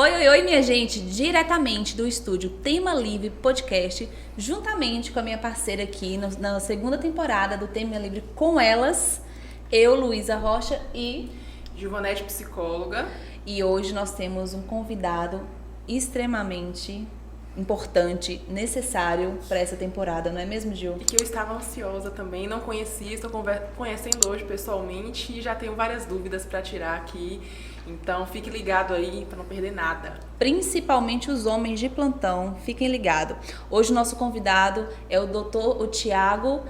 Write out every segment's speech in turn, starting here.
Oi, minha gente, diretamente do estúdio Tema Livre Podcast, juntamente com a minha parceira aqui na segunda temporada do Tema Livre com elas, eu, Luísa Rocha e Gilvanete, psicóloga. E hoje nós temos um convidado extremamente importante, necessário para essa temporada, não é mesmo, Gil? E que eu estava ansiosa também, não conhecia, estou conhecendo hoje pessoalmente e já tenho várias dúvidas para tirar aqui. Então fique ligado aí para não perder nada. Principalmente os homens de plantão, fiquem ligados. Hoje o nosso convidado é o Tiago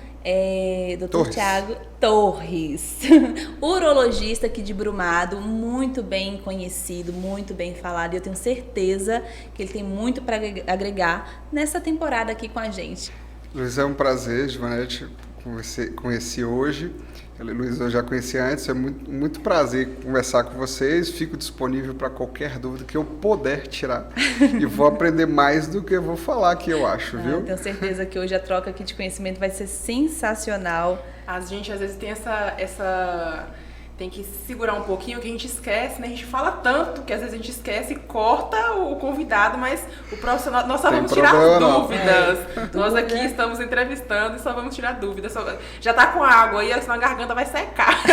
Torres, urologista aqui de Brumado, muito bem conhecido, muito bem falado, e eu tenho certeza que ele tem muito para agregar nessa temporada aqui com a gente. Luiz, é um prazer, Gilvanete, conheci hoje. Luiz, eu já conheci antes, é muito prazer conversar com vocês, fico disponível para qualquer dúvida que eu puder tirar e vou aprender mais do que eu vou falar aqui, eu acho, viu? Tenho certeza que hoje a troca aqui de conhecimento vai ser sensacional. A gente às vezes tem tem que segurar um pouquinho, que a gente esquece, né? A gente fala tanto que às vezes a gente esquece e corta o convidado, mas o profissional, nós só vamos tirar dúvidas. Nós aqui estamos entrevistando e só vamos tirar dúvidas. Já tá com água aí, senão a garganta vai secar.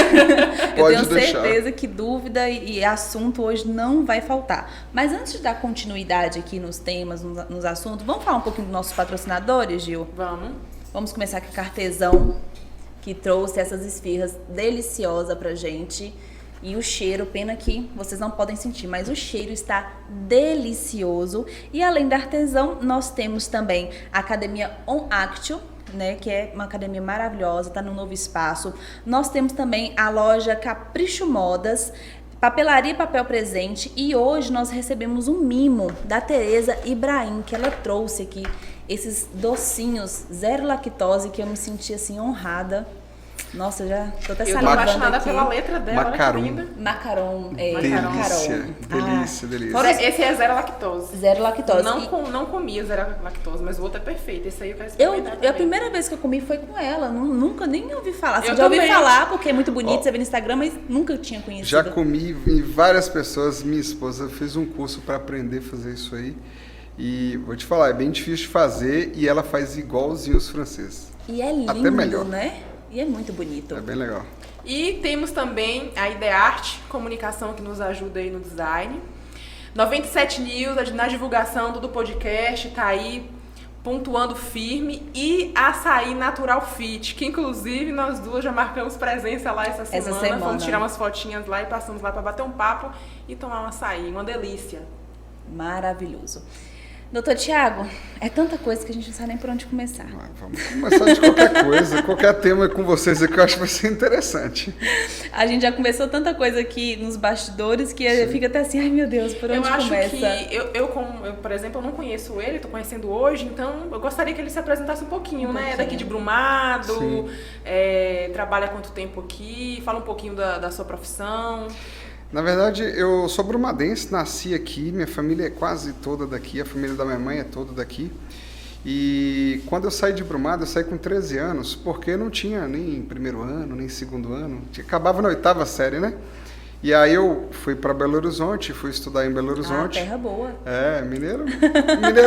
Eu tenho certeza que dúvida e assunto hoje não vai faltar. Mas antes de dar continuidade aqui nos temas, nos assuntos, vamos falar um pouquinho dos nossos patrocinadores, Gil? Vamos começar com a Cartesão, que trouxe essas esfirras deliciosas pra gente. E o cheiro, pena que vocês não podem sentir, mas o cheiro está delicioso. E além da Artesão, nós temos também a Academia On Actio, né, que é uma academia maravilhosa, tá num novo espaço. Nós temos também a loja Capricho Modas, Papelaria e Papel Presente. E hoje nós recebemos um mimo da Tereza Ibrahim, que ela trouxe aqui esses docinhos zero lactose, que eu me senti assim honrada. Nossa, eu já tô até salivando aqui. Eu tô apaixonada pela letra dela, Macaron. olha que linda. Macaron. Delícia. Esse é zero lactose. Zero lactose. Não comia zero lactose, mas o outro é perfeito. Esse aí eu quero experimentar. A primeira vez que eu comi foi com ela. Nunca nem ouvi falar. Eu já ouvi também. falar, porque é muito bonito, você vê no Instagram, mas nunca tinha conhecido. Já comi em várias pessoas. Minha esposa fez um curso para aprender a fazer isso aí. E vou te falar, é bem difícil de fazer e ela faz igualzinho os franceses. E é lindo, até melhor, né? E é muito bonito. É bem legal. E temos também a Idearte Comunicação, que nos ajuda aí no design. 97 News, na divulgação do podcast, tá aí pontuando firme. E Açaí Natural Fit, que inclusive nós duas já marcamos presença lá essa semana. Fomos tirar umas fotinhas lá e passamos lá para bater um papo e tomar um açaí. Uma delícia. Maravilhoso. Doutor Tiago, é tanta coisa que a gente não sabe nem por onde começar. Vamos começar de qualquer coisa, qualquer tema com vocês que eu acho que vai ser interessante. A gente já começou tanta coisa aqui nos bastidores que fica até assim, ai meu Deus, por onde começa? Eu acho que, eu, por exemplo, eu não conheço ele, tô conhecendo hoje, então eu gostaria que ele se apresentasse um pouquinho, né? Daqui de Brumado, trabalha há quanto tempo aqui, fala um pouquinho da sua profissão. Na verdade, eu sou brumadense, nasci aqui, minha família é quase toda daqui, a família da minha mãe é toda daqui. E quando eu saí de Brumado, eu saí com 13 anos, porque não tinha nem primeiro ano, nem segundo ano, acabava na 8ª série, né? E aí eu fui para Belo Horizonte, fui estudar em Belo Horizonte. Terra boa. Mineiro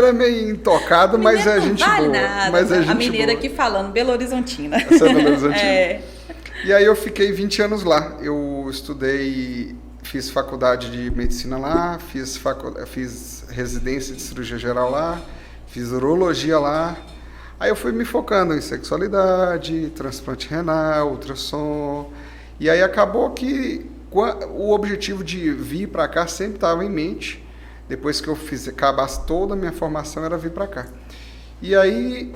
é meio intocado, mas é gente boa. Nada, mas é gente a mineira boa. aqui falando, Belo Horizontina. Essa é Belo Horizontina? É. E aí eu fiquei 20 anos lá, eu estudei... Fiz faculdade de medicina lá, fiz residência de cirurgia geral lá, fiz urologia lá. Aí eu fui me focando em sexualidade, transplante renal, ultrassom. E aí acabou que o objetivo de vir para cá sempre estava em mente. Depois que eu acabasse toda a minha formação, era vir para cá. E aí,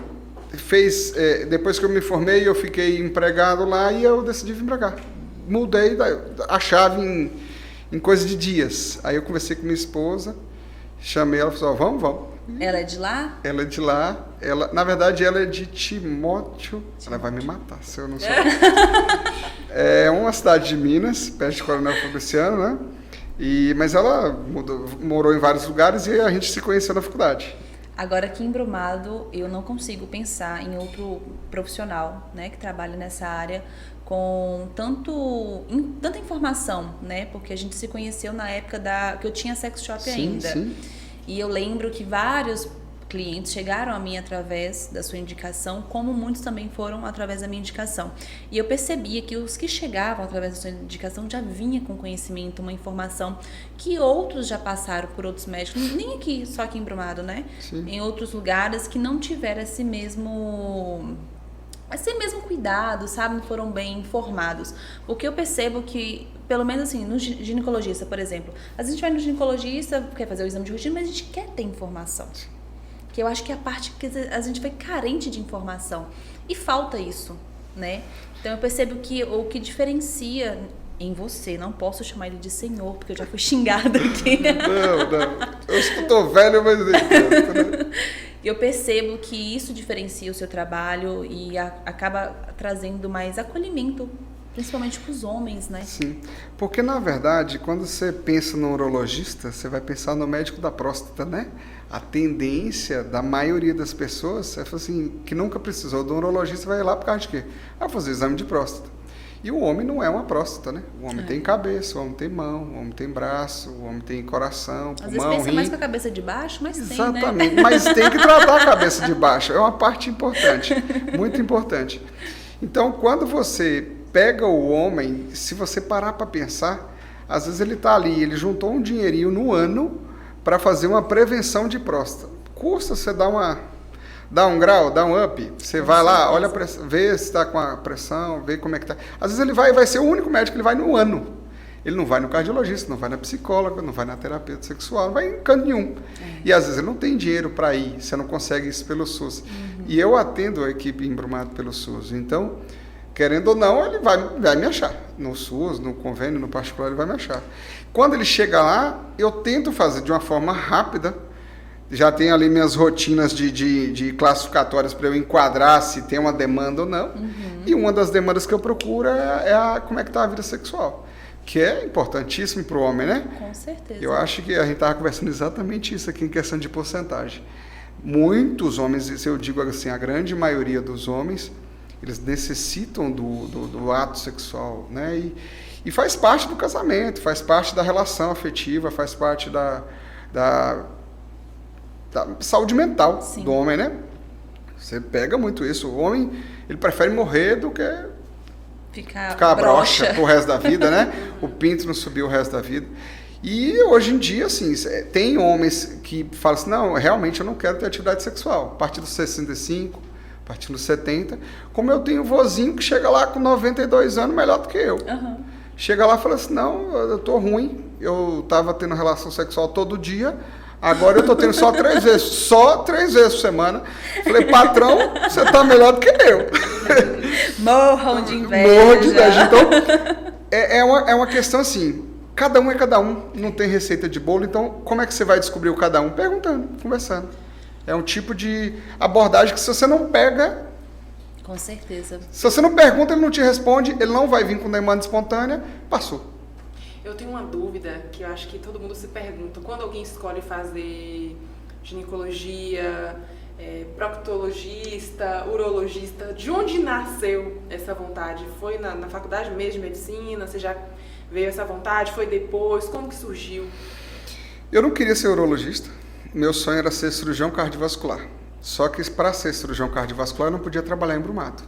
depois que eu me formei, eu fiquei empregado lá e eu decidi vir para cá. Mudei a chave em coisa de dias. Aí eu conversei com minha esposa, chamei ela e falei, vamos. Ela é de lá? Ela é de lá. Na verdade, ela é de Timóteo. Ela vai me matar se eu não souber. É uma cidade de Minas, perto de Coronel Fabriciano, né? Mas ela morou em vários lugares e a gente se conheceu na faculdade. Agora, aqui em Brumado, eu não consigo pensar em outro profissional, né, que trabalha nessa área com tanta informação, né? Porque a gente se conheceu na época que eu tinha sex shop ainda. Sim. E eu lembro que vários clientes chegaram a mim através da sua indicação, como muitos também foram através da minha indicação. E eu percebia que os que chegavam através da sua indicação já vinha com conhecimento, uma informação que outros já passaram por outros médicos, nem aqui, só aqui em Brumado, né? Sim. Em outros lugares que não tiveram esse mesmo cuidado, sabe? Não foram bem informados. Porque eu percebo que, pelo menos assim, no ginecologista, por exemplo, às vezes a gente vai no ginecologista, quer fazer o exame de rotina, mas a gente quer ter informação. Que eu acho que é a parte que a gente vai carente de informação. E falta isso, né? Então eu percebo que o que diferencia em você, não posso chamar ele de senhor, porque eu já fui xingada aqui. Não. Eu estou velho, mas... Eu percebo que isso diferencia o seu trabalho e acaba trazendo mais acolhimento, principalmente para os homens, né? Sim, porque na verdade, quando você pensa no urologista, você vai pensar no médico da próstata, né? A tendência da maioria das pessoas é assim, que nunca precisou de um urologista, vai lá por causa de quê? Fazer exame de próstata. E o homem não é uma próstata, né? O homem tem cabeça, o homem tem mão, o homem tem braço, o homem tem coração, pulmão, às vezes pensa rim. mais com a cabeça de baixo, mas Exatamente, tem, né? Mas tem que tratar a cabeça de baixo. É uma parte importante, muito importante. Então, quando você pega o homem, se você parar para pensar, às vezes ele está ali, ele juntou um dinheirinho no ano para fazer uma prevenção de próstata. Custa você dar um grau, dar um up. Você vai lá, olha, vê se está com a pressão, vê como é que está. Às vezes ele vai ser o único médico que ele vai no ano. Ele não vai no cardiologista, não vai na psicóloga, não vai na terapeuta sexual, não vai em canto nenhum. E às vezes ele não tem dinheiro para ir, você não consegue isso pelo SUS. E eu atendo a equipe em Brumado pelo SUS. Então, querendo ou não, ele vai me achar. No SUS, no convênio, no particular, ele vai me achar. Quando ele chega lá, eu tento fazer de uma forma rápida. Já tenho ali minhas rotinas de classificatórias para eu enquadrar se tem uma demanda ou não. E uma das demandas que eu procuro é como é que está a vida sexual. Que é importantíssimo para o homem, né? Com certeza. Eu acho que a gente estava conversando exatamente isso aqui em questão de porcentagem. Muitos homens, se eu digo assim, a grande maioria dos homens, eles necessitam do ato sexual, né? E faz parte do casamento, faz parte da relação afetiva, faz parte da saúde mental do homem, né? Você pega muito isso. O homem, ele prefere morrer do que ficar broxa pro resto da vida, né? O pinto não subir o resto da vida. E hoje em dia, assim, tem homens que falam assim, não, realmente eu não quero ter atividade sexual. A partir dos 65, a partir dos 70, como eu tenho um vozinho que chega lá com 92 anos, melhor do que eu. Chega lá e fala assim, não, eu tô ruim, eu tava tendo relação sexual todo dia, agora eu tô tendo só 3 vezes, só 3 vezes por semana. Falei, patrão, você tá melhor do que eu. Morram de inveja. Morram de inveja. Então, é uma questão assim, cada um é cada um, não tem receita de bolo, então como é que você vai descobrir o cada um? Perguntando, conversando. É um tipo de abordagem que se você não pega... Com certeza. Se você não pergunta, ele não te responde, ele não vai vir com demanda espontânea, passou. Eu tenho uma dúvida que eu acho que todo mundo se pergunta. Quando alguém escolhe fazer ginecologia, proctologista, urologista, de onde nasceu essa vontade? Foi na faculdade mesmo de medicina? Você já veio essa vontade? Foi depois? Como que surgiu? Eu não queria ser urologista. Meu sonho era ser cirurgião cardiovascular. Só que para ser cirurgião cardiovascular eu não podia trabalhar em Brumado.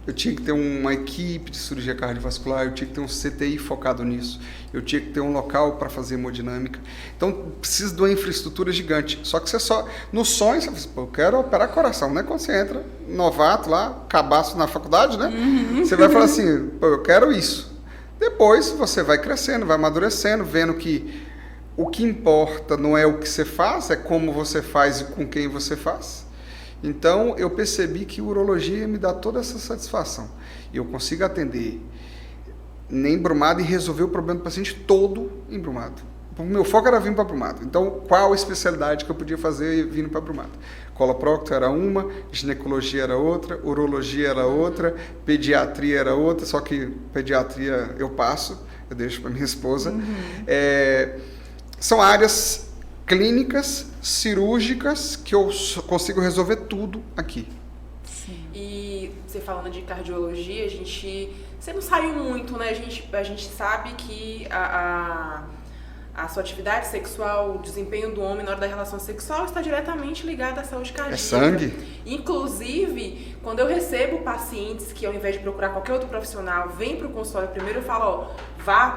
Eu tinha que ter uma equipe de cirurgia cardiovascular, eu tinha que ter um CTI focado nisso, eu tinha que ter um local para fazer hemodinâmica. Então, precisa de uma infraestrutura gigante. Só que no sonho, você fala assim, eu quero operar coração, né? Quando você entra, novato lá, cabaço na faculdade, né? Você vai falar assim, eu quero isso. Depois, você vai crescendo, vai amadurecendo, vendo que o que importa não é o que você faz, é como você faz e com quem você faz. Então, eu percebi que a urologia me dá toda essa satisfação. Eu consigo atender em Brumado e resolver o problema do paciente todo em Brumado. O meu foco era vir para Brumado. Então, qual a especialidade que eu podia fazer vindo para Brumado? Coloprocto era uma, ginecologia era outra, urologia era outra, pediatria era outra, só que pediatria eu passo, eu deixo para minha esposa. São áreas clínicas, cirúrgicas, que eu consigo resolver tudo aqui. Sim. E você falando de cardiologia, você não saiu muito, né? A gente sabe que a sua atividade sexual, o desempenho do homem na hora da relação sexual está diretamente ligado à saúde cardíaca. É sangue? Inclusive, quando eu recebo pacientes que, ao invés de procurar qualquer outro profissional, vem para o consultório primeiro, eu falo,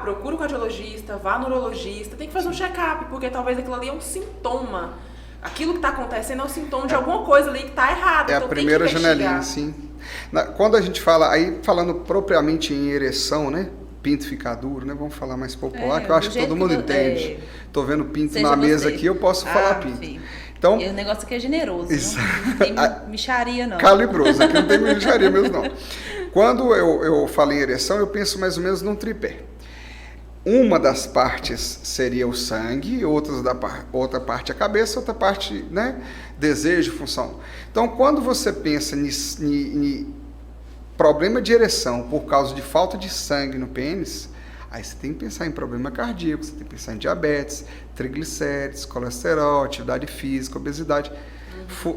procura o cardiologista, vá no urologista, tem que fazer um check-up, porque talvez aquilo ali é um sintoma. Aquilo que está acontecendo é um sintoma de alguma coisa ali que está errada. É então a primeira janelinha, sim. Quando a gente fala, aí falando propriamente em ereção, né? Pinto ficar duro, né? Vamos falar mais popular, que eu acho que todo mundo entende. Tô vendo pinto na mesa aqui, eu posso falar pinto. Filho. Então, e o negócio aqui é generoso, não tem micharia não. Calibroso, aqui não tem micharia mesmo não. Quando eu falo em ereção, eu penso mais ou menos num tripé. Uma das partes seria o sangue, outra parte a cabeça, outra parte, né, desejo, função. Então, quando você pensa em problema de ereção por causa de falta de sangue no pênis, aí você tem que pensar em problema cardíaco, você tem que pensar em diabetes, triglicérides, colesterol, atividade física, obesidade,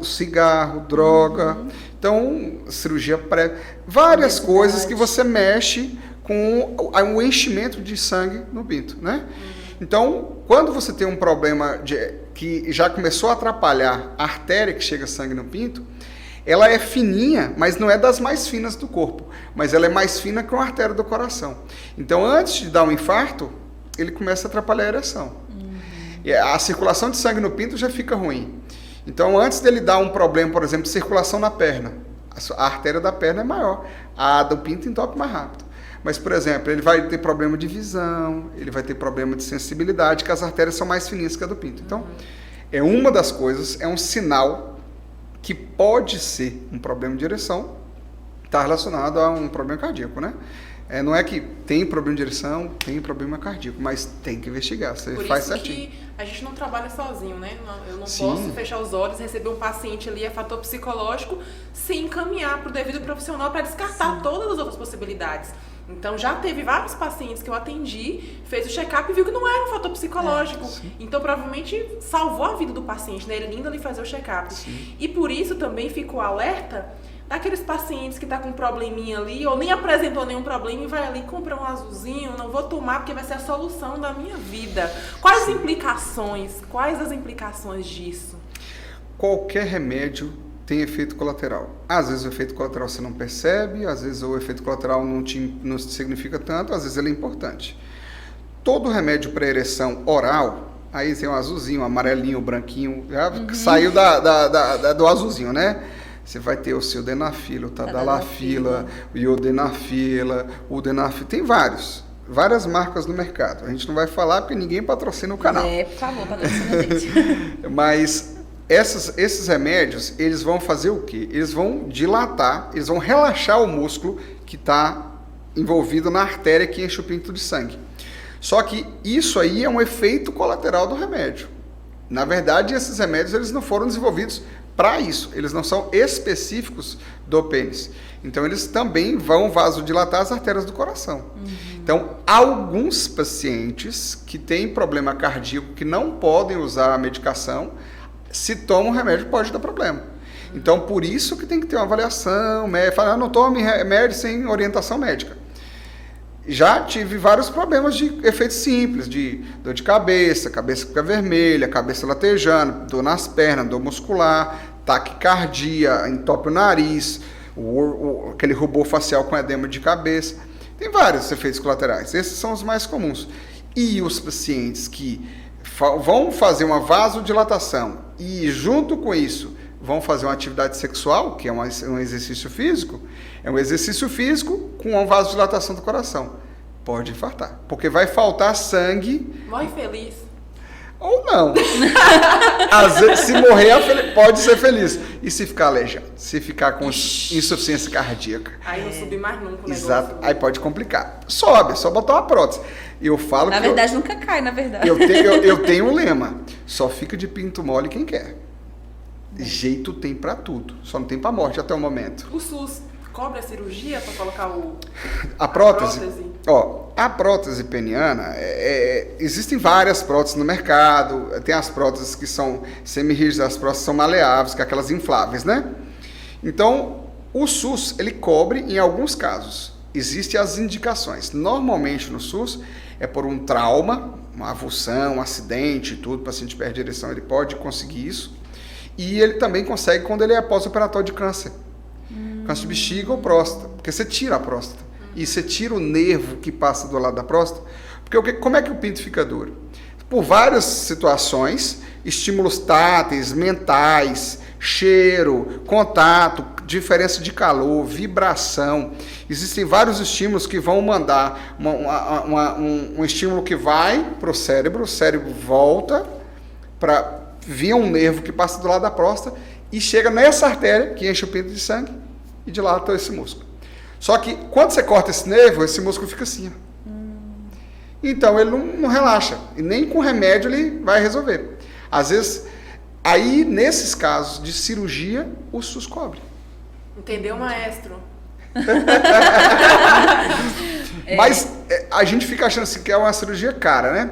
cigarro, droga. Então, cirurgia prévia, várias coisas que você mexe com o enchimento de sangue no pinto, né? Então, quando você tem um problema que já começou a atrapalhar a artéria que chega sangue no pinto, ela é fininha, mas não é das mais finas do corpo, mas ela é mais fina que uma artéria do coração. Então, antes de dar um infarto, ele começa a atrapalhar a ereção. E a circulação de sangue no pinto já fica ruim. Então, antes dele dar um problema, por exemplo, de circulação na perna, a artéria da perna é maior, a do pinto entope mais rápido. Mas, por exemplo, ele vai ter problema de visão, ele vai ter problema de sensibilidade, que as artérias são mais fininhas que a do pinto. Então, é uma das coisas, é um sinal que pode ser um problema de ereção, está relacionado a um problema cardíaco, né? Não é que tem problema de ereção, tem problema cardíaco, mas tem que investigar, você faz certinho. Por isso que a gente não trabalha sozinho, né? Eu não posso fechar os olhos, receber um paciente ali, é fator psicológico, sem encaminhar para o devido profissional para descartar todas as outras possibilidades. Então, já teve vários pacientes que eu atendi, fez o check-up e viu que não era um fator psicológico. Então, provavelmente, salvou a vida do paciente, né? Ele indo ali fazer o check-up. E por isso também ficou alerta daqueles pacientes que tá com um probleminha ali, ou nem apresentou nenhum problema e vai ali comprar um azulzinho, não vou tomar porque vai ser a solução da minha vida. Quais as implicações disso? Qualquer remédio tem efeito colateral. Às vezes o efeito colateral você não percebe, às vezes o efeito colateral não significa tanto, às vezes ele é importante. Todo remédio para ereção oral, aí tem um azulzinho, um amarelinho, um branquinho, já saiu do azulzinho, né? Você vai ter o sildenafila, o tadalafila, o iodenafila, o denafila, tem várias marcas no mercado. A gente não vai falar porque ninguém patrocina o canal. Por favor, patrocina a gente. Mas esses remédios, eles vão fazer o quê? Eles vão dilatar, eles vão relaxar o músculo que está envolvido na artéria que enche o pinto de sangue. Só que isso aí é um efeito colateral do remédio. Na verdade, esses remédios eles não foram desenvolvidos para isso, eles não são específicos do pênis. Então, eles também vão vasodilatar as artérias do coração. Então, alguns pacientes que têm problema cardíaco, que não podem usar a medicação, se tomam remédio, pode dar problema. Então, por isso que tem que ter uma avaliação, falar, não tome remédio sem orientação médica. Já tive vários problemas de efeitos simples, de dor de cabeça fica vermelha, cabeça latejando, dor nas pernas, dor muscular, taquicardia, entope o nariz, aquele rubor facial com edema de cabeça. Tem vários efeitos colaterais, esses são os mais comuns. E os pacientes que vão fazer uma vasodilatação e junto com isso vão fazer uma atividade sexual, que é um exercício físico, é um exercício físico com uma vasodilatação do coração. Pode infartar, porque vai faltar sangue. Morre feliz. Ou não. Às vezes, se morrer, pode ser feliz. E se ficar aleijado? Se ficar com insuficiência cardíaca? Aí não subir mais nunca o Exato. negócio. Aí pode complicar. Sobe, é só botar uma prótese. Eu falo na verdade, nunca cai, na verdade. Eu tenho um lema. Só fica de pinto mole quem quer. Jeito tem pra tudo. Só não tem pra morte até o momento. O SUS cobre a cirurgia para colocar a prótese? A prótese peniana, existem várias próteses no mercado. Tem as próteses que são semi-rígidas, as próteses são maleáveis, que é aquelas infláveis, né? Então, O SUS, ele cobre em alguns casos. Existem as indicações. Normalmente no SUS é por um trauma, uma avulsão, um acidente, tudo, o paciente perde direção, ele pode conseguir isso. E ele também consegue quando ele é pós-operatório de câncer. Câncer de bexiga ou próstata. Porque você tira a próstata. E você tira o nervo que passa do lado da próstata. Porque como é que o pinto fica duro? Por várias situações, estímulos táteis, mentais, cheiro, contato, diferença de calor, vibração. Existem vários estímulos que vão mandar um estímulo que vai para o cérebro volta para vir um nervo que passa do lado da próstata e chega nessa artéria que enche o pinto de sangue e dilata esse músculo. Só que quando você corta esse nervo, esse músculo fica assim. Então ele não relaxa. E nem com remédio ele vai resolver. Às vezes, aí nesses casos de cirurgia, o SUS cobre. Entendeu, maestro? Mas a gente fica achando assim que é uma cirurgia cara, né?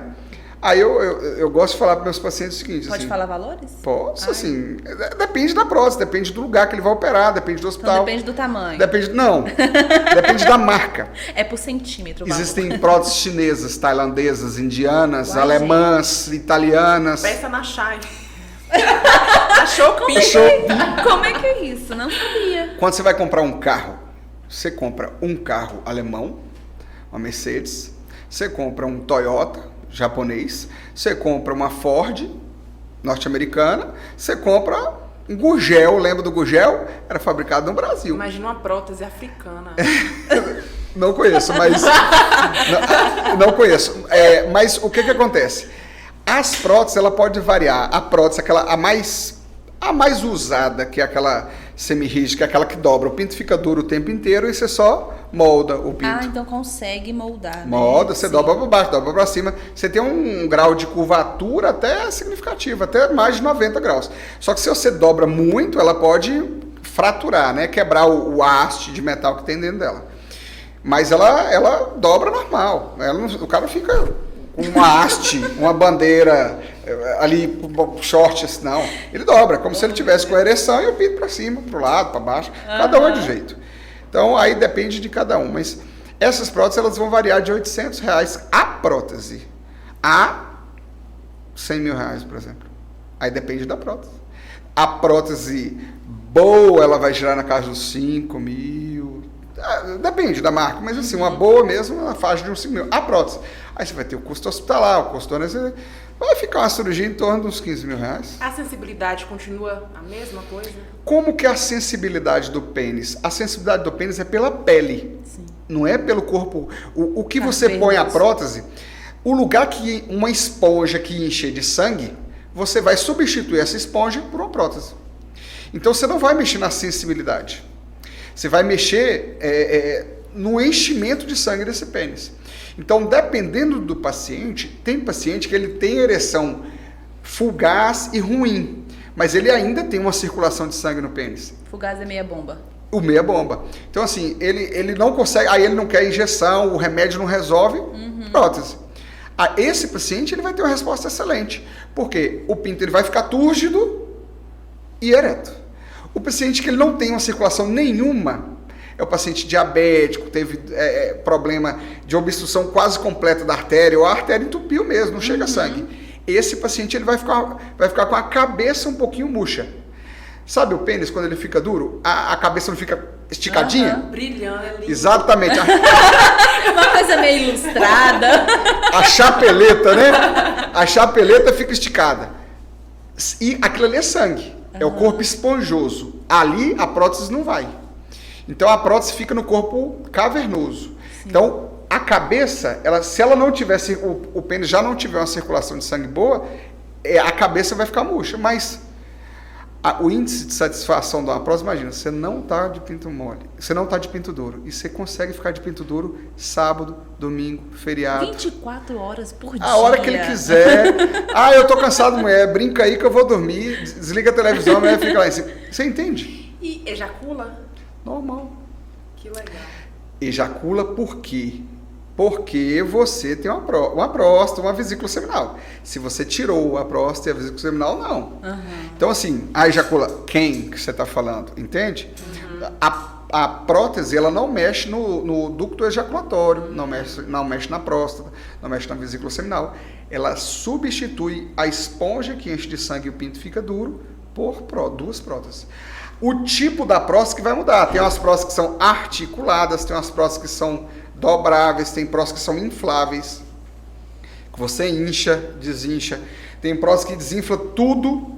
Aí eu gosto de falar para meus pacientes o seguinte... Pode assim, falar valores? Posso, assim... Depende da prótese, depende do lugar que ele vai operar, depende do hospital. Então depende do tamanho. Não, depende da marca. É por centímetro o valor. Existem próteses chinesas, tailandesas, indianas, Uai, alemãs, italianas. Peça na Shine. Achou Como é que é isso? Não sabia. Quando você vai comprar um carro, você compra um carro alemão, uma Mercedes, você compra um Toyota japonês, você compra uma Ford norte-americana, você compra um Gurgel, lembra do Gurgel? Era fabricado no Brasil. Imagina uma prótese africana. Não conheço, mas... não conheço. Mas o que acontece? As próteses, ela pode variar. A prótese, a mais usada, que é aquela semi-rígida, que é aquela que dobra. O pinto fica duro o tempo inteiro e você só molda o pinto. Ah, então consegue moldar. Molda, né? você dobra para baixo, dobra para cima. Você tem um grau de curvatura até significativo, até mais de 90 graus. Só que se você dobra muito, ela pode fraturar, né? Quebrar o haste de metal que tem dentro dela. Mas ela dobra normal. O cara fica com uma haste, uma bandeira ali, short, assim, não. Ele dobra, como se ele tivesse com a ereção e o pinto para cima, para o lado, para baixo. Cada um é de jeito. Então, aí depende de cada um. Mas essas próteses, elas vão variar de R$800 a prótese a R$100 mil, por exemplo. Aí depende da prótese. A prótese boa, ela vai girar na casa dos 5 mil. Depende da marca, mas assim, uma boa mesmo, na faixa de uns 5 mil. A prótese. Aí você vai ter o custo hospitalar, o custo... Vai ficar uma cirurgia em torno de uns R$15 mil. A sensibilidade continua a mesma coisa? Como que é a sensibilidade do pênis? A sensibilidade do pênis é pela pele. Sim. Não é pelo corpo. O que você põe a prótese, o lugar que uma esponja que enche de sangue, você vai substituir essa esponja por uma prótese. Então você não vai mexer na sensibilidade. Você vai mexer no enchimento de sangue desse pênis. Então, dependendo do paciente, tem paciente que ele tem ereção fugaz e ruim, mas ele ainda tem uma circulação de sangue no pênis. Fugaz é meia bomba. O meia bomba. Então, assim, ele não consegue, aí ele não quer injeção, o remédio não resolve, prótese. Esse paciente ele vai ter uma resposta excelente, porque o pinto ele vai ficar túrgido e ereto. O paciente que ele não tem uma circulação nenhuma, é o paciente diabético, teve problema de obstrução quase completa da artéria, ou a artéria entupiu mesmo, não chega sangue. Esse paciente ele vai ficar com a cabeça um pouquinho murcha. Sabe o pênis, quando ele fica duro? A cabeça não fica esticadinha? Brilhando, é lindo. Exatamente. Uma coisa meio ilustrada. A chapeleta, né? A chapeleta fica esticada. E aquilo ali é sangue. É o corpo esponjoso. Ali a prótese não vai. Então a prótese fica no corpo cavernoso. Sim. Então a cabeça, se ela não tivesse, o pênis já não tiver uma circulação de sangue boa, a cabeça vai ficar murcha. Mas o índice de satisfação de uma prótese, imagina, você não está de pinto mole, você não está de pinto duro, e você consegue ficar de pinto duro sábado, domingo, feriado. 24 horas por dia. A hora que ele quiser. Eu tô cansado, mulher, brinca aí que eu vou dormir, desliga a televisão, a mulher fica lá em cima. Você entende? E ejacula? Normal. Que legal. Ejacula por quê? Porque você tem uma próstata, uma vesícula seminal. Se você tirou a próstata e a vesícula seminal, não. Uhum. Então, assim, a ejacula, quem que você está falando? Entende? Uhum. A prótese, ela não mexe no ducto ejaculatório, não mexe na próstata, não mexe na vesícula seminal. Ela substitui a esponja que enche de sangue e o pinto fica duro por duas próteses. O tipo da próstata que vai mudar. Tem umas próteses que são articuladas, tem umas próteses que são dobráveis, tem próteses que são infláveis, que você incha, desincha. Tem próteses que desinfla tudo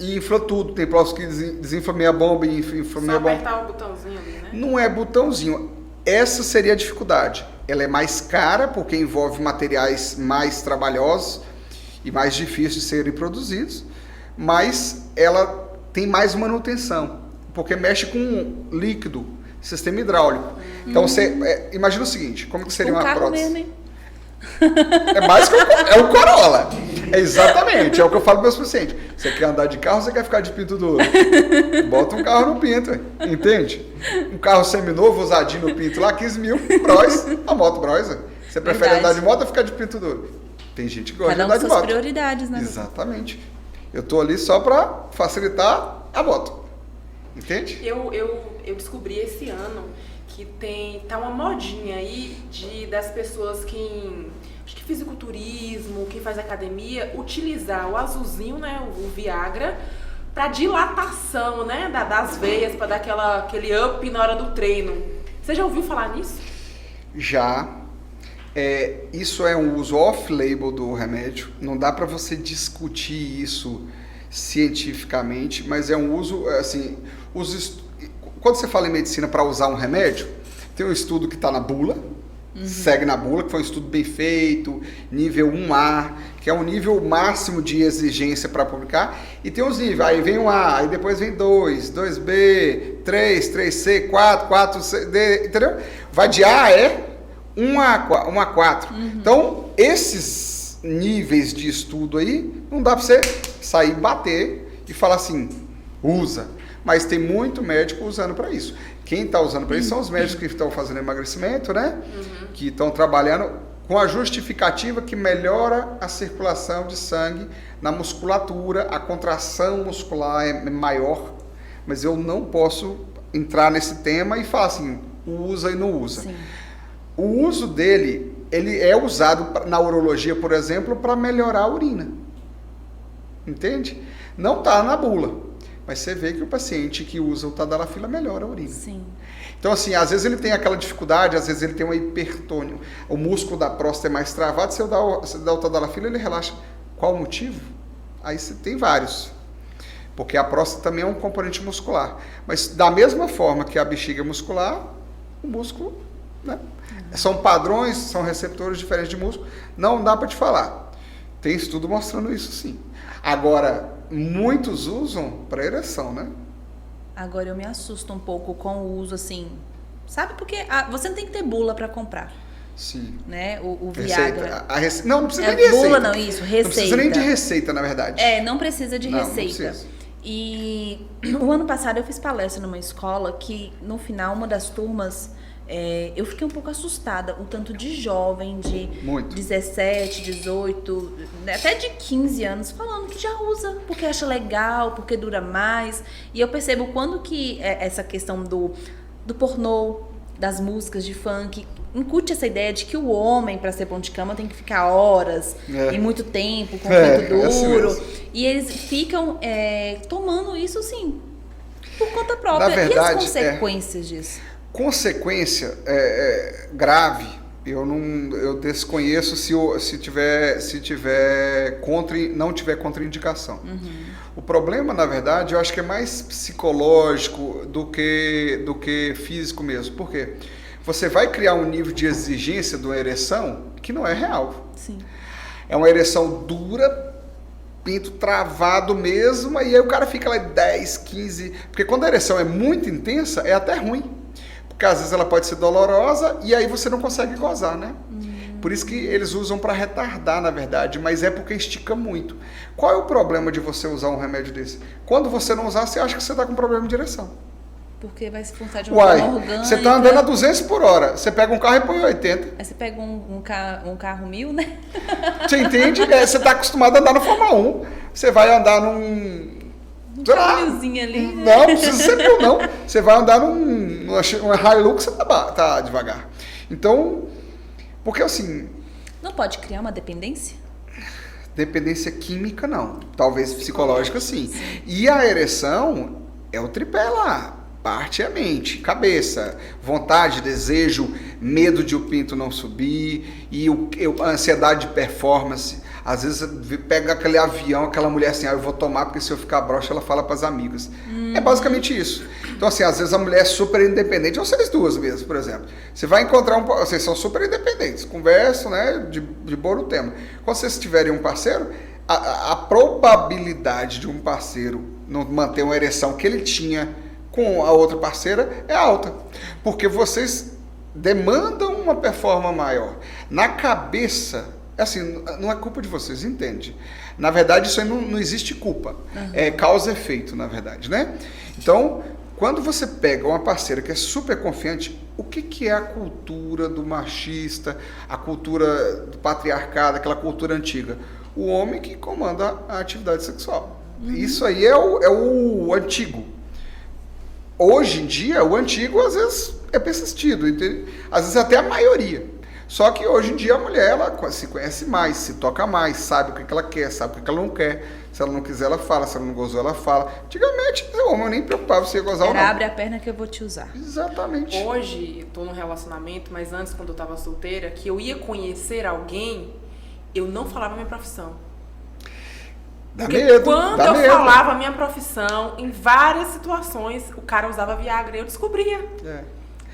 e infla tudo. Tem próteses que desinfla meia bomba e infla meia bomba. Só apertar o botãozinho ali, né? Não é botãozinho. Essa seria a dificuldade. Ela é mais cara porque envolve materiais mais trabalhosos e mais difíceis de serem produzidos, mas ela tem mais manutenção, porque mexe com líquido, sistema hidráulico. Então, você imagina o seguinte, como que seria uma prótese? Mesmo, hein? É mais que o Corolla. É exatamente, é o que eu falo para meus pacientes. Você quer andar de carro ou você quer ficar de pinto duro? Bota um carro no pinto, entende? Um carro seminovo, usadinho no pinto lá, 15 mil, Bros, a moto Bros. Você prefere andar de moto ou ficar de pinto duro? Tem gente que gosta de andar de moto. Cada um com suas prioridades, né? Exatamente. Eu tô ali só para facilitar a moto. Entende? Eu descobri esse ano que tá uma modinha aí das pessoas acho que fisiculturismo, quem faz academia, utilizar o azulzinho, né, o Viagra, para dilatação, né, das veias, para dar aquele up na hora do treino. Você já ouviu falar nisso? Já. Isso é um uso off-label do remédio. Não dá para você discutir isso cientificamente, mas é um uso, assim, quando você fala em medicina para usar um remédio, tem um estudo que está na bula, segue na bula, que foi um estudo bem feito, nível 1A, que é um nível máximo de exigência para publicar, e tem os níveis, aí vem um A, aí depois vem 2, 2B, 3, 3C, 4, 4C, entendeu? Vai de A 1 a 4. Então, esses níveis de estudo aí, não dá para você sair, bater e falar assim, usa. Mas tem muito médico usando para isso. Quem está usando para isso são os médicos que estão fazendo emagrecimento, né? Que estão trabalhando com a justificativa que melhora a circulação de sangue na musculatura, a contração muscular é maior, mas eu não posso entrar nesse tema e falar assim, usa e não usa. Sim. O uso dele, ele é usado na urologia, por exemplo, para melhorar a urina. Entende? Não está na bula. Mas você vê que o paciente que usa o tadalafila melhora a urina. Sim. Então, assim, às vezes ele tem aquela dificuldade, às vezes ele tem uma hipertônia. O músculo da próstata é mais travado, se você dá o tadalafila, ele relaxa. Qual o motivo? Aí você tem vários. Porque a próstata também é um componente muscular. Mas da mesma forma que a bexiga é muscular, o músculo, né? São padrões, são receptores diferentes de músculo. Não dá para te falar. Tem estudo mostrando isso, sim. Agora, muitos usam para ereção, né? Agora eu me assusto um pouco com o uso, assim, sabe? Porque você não tem que ter bula para comprar. Sim. Né? O Viagra. Não precisa nem de receita. Bula não, isso, receita. Não precisa nem de receita, na verdade. Não precisa de receita. Não precisa. E o ano passado eu fiz palestra numa escola que, no final, uma das turmas, eu fiquei um pouco assustada, o tanto de jovem de 17, 18, até de 15 anos falando que já usa, porque acha legal, porque dura mais. E eu percebo quando que essa questão do pornô, das músicas de funk, incute essa ideia de que o homem, para ser pão de cama, tem que ficar horas e muito tempo com o pinto duro. Assim, e eles ficam tomando isso, assim, por conta própria. Na verdade, e as consequências disso? Consequência grave, eu desconheço se não tiver contraindicação. O problema, na verdade, eu acho que é mais psicológico do que físico mesmo. Por quê? Você vai criar um nível de exigência de uma ereção que não é real. Sim. É uma ereção dura, pinto travado mesmo, e aí o cara fica lá 10, 15... Porque quando a ereção é muito intensa, é até ruim. Porque às vezes ela pode ser dolorosa e aí você não consegue gozar, né? Por isso que eles usam para retardar, na verdade, mas é porque estica muito. Qual é o problema de você usar um remédio desse? Quando você não usar, você acha que você está com problema de ereção. Porque vai se funcionar de uma forma orgânica. Você tá andando a 200 por hora, você pega um carro e põe 80. Aí você pega um carro 1000, né? Você entende? Você tá acostumado a andar no Fórmula 1. Você vai andar num carrozinho ali. Não, não precisa ser 1000, não. Você vai andar numa Hilux, você tá devagar. Então, porque assim... Não pode criar uma dependência? Dependência química, não. Talvez psicológica, sim. E a ereção é o tripé lá. Parte é a mente, cabeça, vontade, desejo, medo de o pinto não subir e a ansiedade de performance. Às vezes pega aquele avião, aquela mulher assim, eu vou tomar porque se eu ficar broxa ela fala para as amigas. É basicamente isso. Então assim, às vezes a mulher é super independente, ou vocês duas mesmo, por exemplo. Você vai encontrar vocês são super independentes, conversam, né, de boa no tema. Quando vocês tiverem um parceiro, a probabilidade de um parceiro não manter uma ereção que ele tinha com a outra parceira é alta, porque vocês demandam uma performance maior. Na cabeça, assim, não é culpa de vocês, entende? Na verdade, isso aí não existe culpa, é causa e efeito, na verdade, né? Então, quando você pega uma parceira que é super confiante, o que é a cultura do machista, a cultura do patriarcado, aquela cultura antiga? O homem que comanda a atividade sexual. Isso aí é o antigo. Hoje em dia, o antigo às vezes é persistido, entende? Às vezes até a maioria. Só que hoje em dia a mulher ela se conhece mais, se toca mais, sabe o que ela quer, sabe o que ela não quer. Se ela não quiser, ela fala. Se ela não gozou, ela fala. Antigamente, o homem nem preocupava se ia gozar ou não. Abre a perna que eu vou te usar. Exatamente. Hoje, eu tô num relacionamento, mas antes, quando eu tava solteira, que eu ia conhecer alguém, eu não falava a minha profissão. Porque quando eu falava a minha profissão, em várias situações, o cara usava Viagra e eu descobria.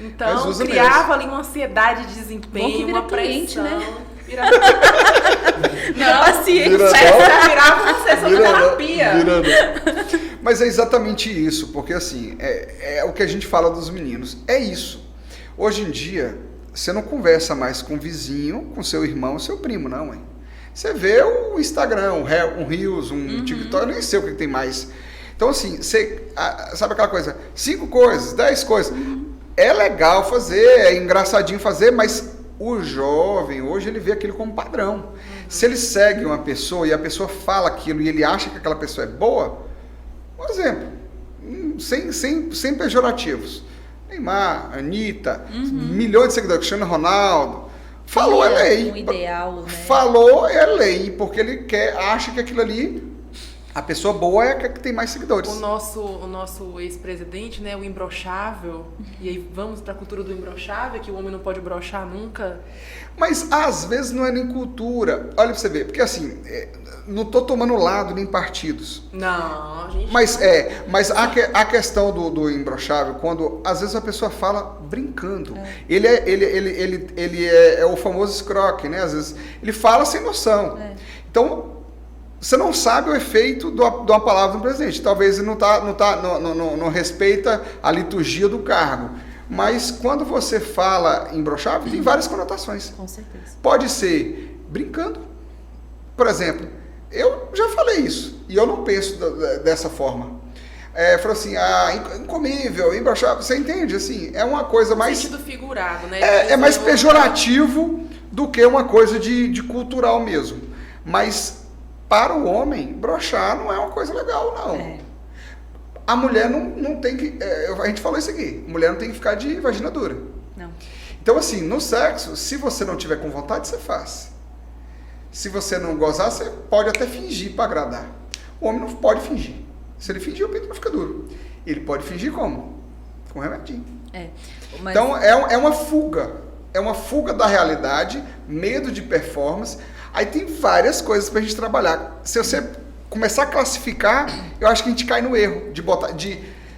Então, criava ali uma ansiedade de desempenho, uma pressão. Né? Não, paciente. Virava uma sessão de terapia. Mas é exatamente isso, porque assim, é o que a gente fala dos meninos. É isso. Hoje em dia, você não conversa mais com o vizinho, com seu irmão, seu primo, não, hein? Você vê o Instagram, um Reels, um TikTok, eu nem sei o que tem mais. Então, assim, você sabe aquela coisa? 5 coisas, 10 coisas. É legal fazer, é engraçadinho fazer, mas o jovem, hoje, ele vê aquilo como padrão. Se ele segue uma pessoa e a pessoa fala aquilo e ele acha que aquela pessoa é boa, por exemplo, sem pejorativos. Neymar, Anitta, milhões de seguidores, Cristiano Ronaldo. Falou é lei. Um ideal, né? Falou é lei, porque ele acha que aquilo ali, a pessoa boa é a que tem mais seguidores. O nosso ex-presidente, né, o imbrochável, e aí vamos para a cultura do imbrochável, que o homem não pode brochar nunca. Mas às vezes não é nem cultura. Olha pra você ver, porque assim, não tô tomando lado nem partidos. Não, gente. Mas a questão do imbrochável, quando às vezes a pessoa fala brincando. Ele é o famoso escroque, né? Às vezes ele fala sem noção. Então, você não sabe o efeito de uma palavra do presidente. Talvez ele não respeita a liturgia do cargo. Mas quando você fala imbrochável, tem várias conotações. Com certeza. Pode ser brincando. Por exemplo, eu já falei isso. E eu não penso dessa forma. Falou assim, incomível, imbrochável. Você entende? Assim, é uma coisa mais... sentido figurado, né? É mais pejorativo do que uma coisa de cultural mesmo. Mas... para o homem, broxar não é uma coisa legal, não. A mulher não tem que... a gente falou isso aqui. Mulher não tem que ficar de vagina dura. Não. Então, assim, no sexo, se você não tiver com vontade, você faz. Se você não gozar, você pode até fingir para agradar. O homem não pode fingir. Se ele fingir, o pinto não fica duro. Ele pode fingir como? Com remedinho. Mas... Então, é uma fuga. É uma fuga da realidade, medo de performance... Aí tem várias coisas pra gente trabalhar. Se você começar a classificar, eu acho que a gente cai no erro de botar...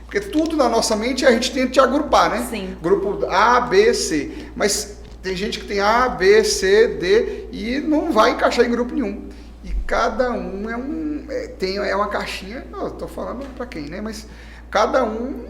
porque tudo na nossa mente a gente tenta agrupar, né? Sim. Grupo A, B, C. Mas tem gente que tem A, B, C, D e não vai encaixar em grupo nenhum. E cada um é uma caixinha... Eu tô falando pra quem, né? Mas cada um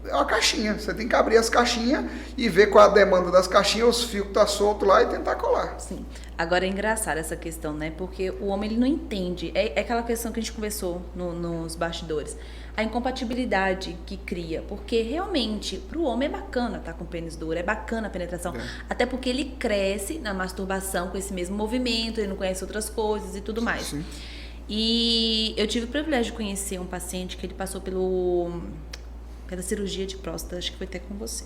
é uma caixinha. Você tem que abrir as caixinhas e ver qual a demanda das caixinhas, os fios que tá solto lá e tentar colar. Sim. Agora é engraçado essa questão, né? Porque o homem, ele não entende. É aquela questão que a gente conversou nos bastidores. A incompatibilidade que cria. Porque realmente, pro homem é bacana estar com o pênis duro, é bacana a penetração. Até porque ele cresce na masturbação com esse mesmo movimento, ele não conhece outras coisas e tudo mais. Sim. E eu tive o privilégio de conhecer um paciente que ele passou pela cirurgia de próstata, acho que foi até com você.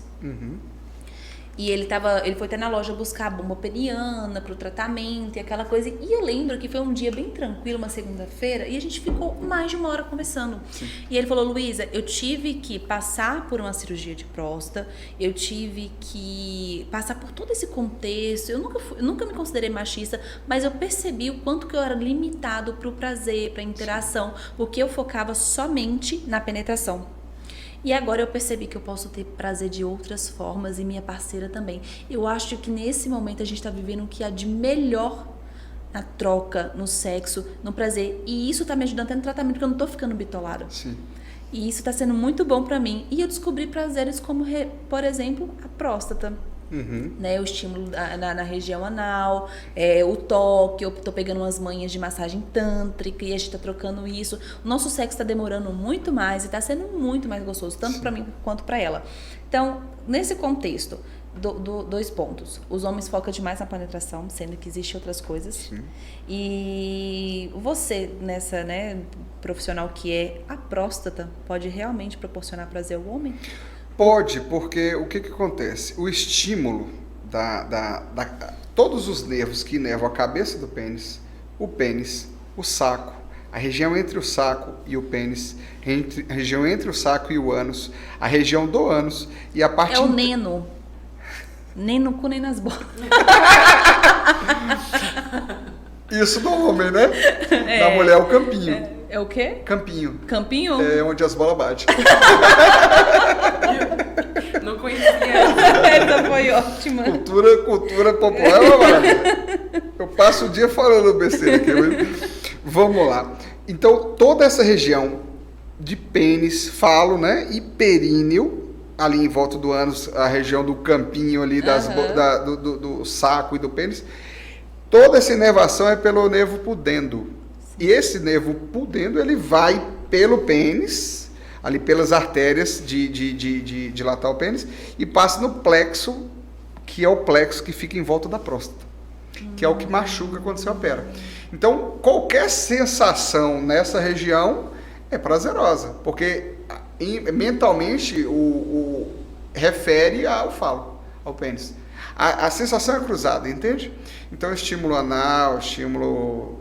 E ele foi até na loja buscar a bomba peniana pro tratamento e aquela coisa. E eu lembro que foi um dia bem tranquilo, uma segunda-feira, e a gente ficou mais de uma hora conversando. Sim. E ele falou: Luísa, eu tive que passar por uma cirurgia de próstata, eu tive que passar por todo esse contexto. Eu nunca me considerei machista, mas eu percebi o quanto que eu era limitado pro prazer, pra interação, porque eu focava somente na penetração. E agora eu percebi que eu posso ter prazer de outras formas e minha parceira também. Eu acho que nesse momento a gente está vivendo o que há de melhor na troca, no sexo, no prazer. E isso está me ajudando até no tratamento, porque eu não estou ficando bitolada. Sim. E isso está sendo muito bom para mim. E eu descobri prazeres como, por exemplo, a próstata. Né, o estímulo na região anal, o toque, eu tô pegando umas manhas de massagem tântrica e a gente tá trocando isso. O nosso sexo tá demorando muito mais e tá sendo muito mais gostoso, tanto para mim quanto para ela. Então, nesse contexto, 2 pontos. Os homens focam demais na penetração, sendo que existem outras coisas. Sim. E você, nessa, né, profissional que é a próstata, pode realmente proporcionar prazer ao homem? Pode, porque o que acontece? O estímulo todos os nervos que inervam a cabeça do pênis, o saco, a região entre o saco e o pênis, a região entre o saco e o ânus, a região do ânus e a parte... É o neno. Nem no cu, nem nas bolas. Isso do homem, né? Da mulher é o campinho. É o quê? Campinho. Campinho? É onde as bolas batem. Não conhecia. Essa foi ótima. Cultura popular é uma maravilha. Eu passo o dia falando besteira aqui. Vamos lá. Então, toda essa região de pênis, falo, né? E períneo, ali em volta do ânus, a região do campinho ali, do saco e do pênis, toda essa inervação é pelo nervo pudendo. E esse nervo pudendo, ele vai pelo pênis, ali pelas artérias de dilatar o pênis, e passa no plexo, que é o plexo que fica em volta da próstata, que é o que machuca quando você opera. Então, qualquer sensação nessa região é prazerosa, porque mentalmente refere ao falo, ao pênis. A sensação é cruzada, entende? Então, estímulo anal, estímulo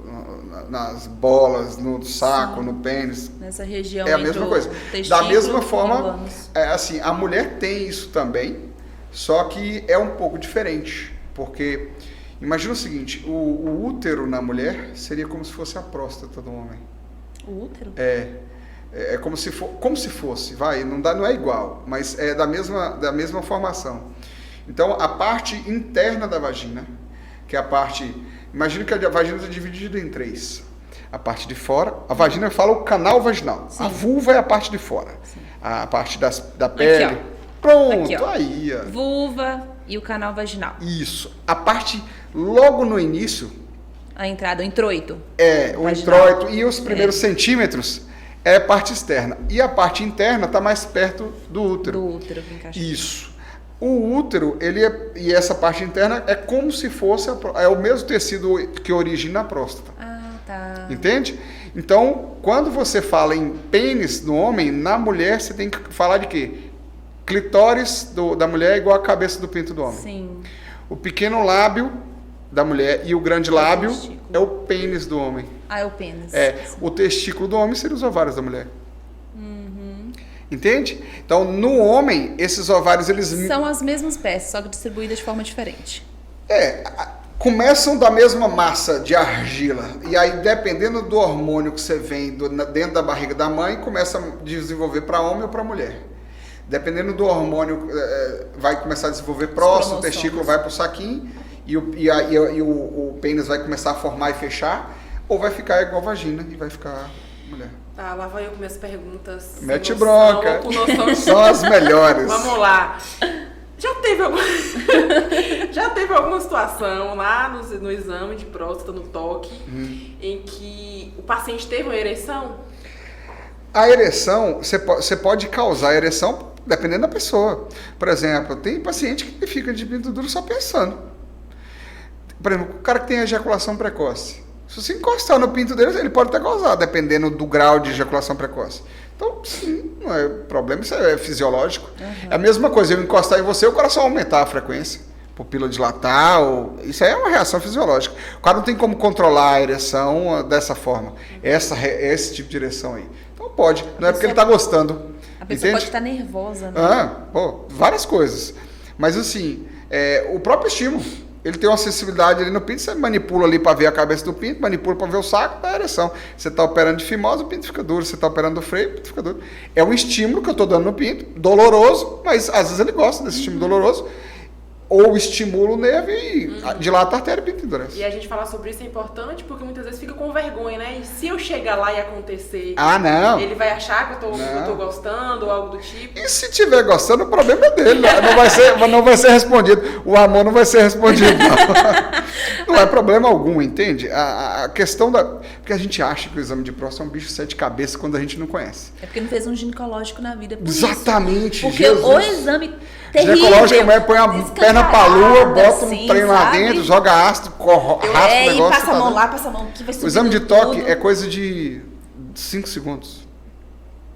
nas bolas, no saco, sim, no pênis. Nessa região é a mesma coisa. Da mesma forma, assim, a mulher tem isso também, só que é um pouco diferente, porque imagina o seguinte, o útero na mulher seria como se fosse a próstata do homem. O útero? É como se fosse, não é igual, mas é da mesma formação. Então, a parte interna da vagina, que é a parte... Imagina que a vagina está dividida em 3. A parte de fora, a vagina fala o canal vaginal. Sim. A vulva é a parte de fora. Sim. A parte da pele. Aqui, pronto, aqui, aí. Ó. Vulva e o canal vaginal. Isso. A parte logo no início... A entrada, o introito. O introito e os primeiros centímetros é a parte externa. E a parte interna está mais perto do útero. Do útero, que encaixa. Isso. O útero, e essa parte interna é como se fosse o mesmo tecido que origina a próstata. Ah, tá. Entende? Então, quando você fala em pênis no homem, na mulher você tem que falar de quê? Clitóris da mulher é igual a cabeça do pinto do homem. Sim. O pequeno lábio da mulher e o grande lábio é o pênis do homem. Ah, é o pênis. O testículo do homem seria os ovários da mulher. Entende? Então, no homem, esses ovários, eles... São as mesmas peças, só que distribuídas de forma diferente. Começam da mesma massa de argila. E aí, dependendo do hormônio que você vem dentro da barriga da mãe, começa a desenvolver para homem ou para mulher. Dependendo do hormônio, vai começar a desenvolver próstata, o testículo vai para o saquinho, e o pênis vai começar a formar e fechar, ou vai ficar igual a vagina e vai ficar mulher. Tá, lá vai eu com minhas perguntas. Mete bronca. São as melhores. Vamos lá. Já teve alguma situação lá no exame de próstata, no toque, em que o paciente teve uma ereção? A ereção, você pode causar ereção dependendo da pessoa. Por exemplo, tem paciente que fica de pinto duro só pensando. Por exemplo, o cara que tem ejaculação precoce. Se você encostar no pinto dele, ele pode até causar, dependendo do grau de ejaculação precoce. Então, sim, não é problema, isso é fisiológico. É a mesma coisa, eu encostar em você, o coração aumentar a frequência, pupila dilatar, isso aí é uma reação fisiológica. O cara não tem como controlar a ereção dessa forma, esse tipo de ereção aí. Então pode, não é porque ele está gostando. A pessoa pode estar nervosa, né? Várias coisas. Mas assim, o próprio estímulo. Ele tem uma sensibilidade ali no pinto, você manipula ali para ver a cabeça do pinto, manipula para ver o saco, dá ereção. Você está operando de fimose, o pinto fica duro. Você está operando do freio, o pinto fica duro. É um estímulo que eu estou dando no pinto, doloroso, mas às vezes ele gosta desse estímulo doloroso. Ou estimula o nervo e dilata a artéria e pinto endurece. E a gente falar sobre isso é importante porque muitas vezes fica com vergonha, né? E se eu chegar lá e acontecer, não. Ele vai achar que eu tô gostando ou algo do tipo? E se estiver gostando, o problema é dele. Não vai ser respondido. O amor não vai ser respondido, não. Não é problema algum, entende? A questão porque a gente acha que o exame de próstata é um bicho de 7 cabeças quando a gente não conhece. É porque não fez um ginecológico na vida. Exatamente. Porque o exame terrível. Ginecológico, a mulher põe a perna pra lua, bota um trem lá dentro, joga ácido, raspa o negócio. E passa a mão lá, passa a mão aqui, vai subir. O exame de toque é coisa de 5 segundos.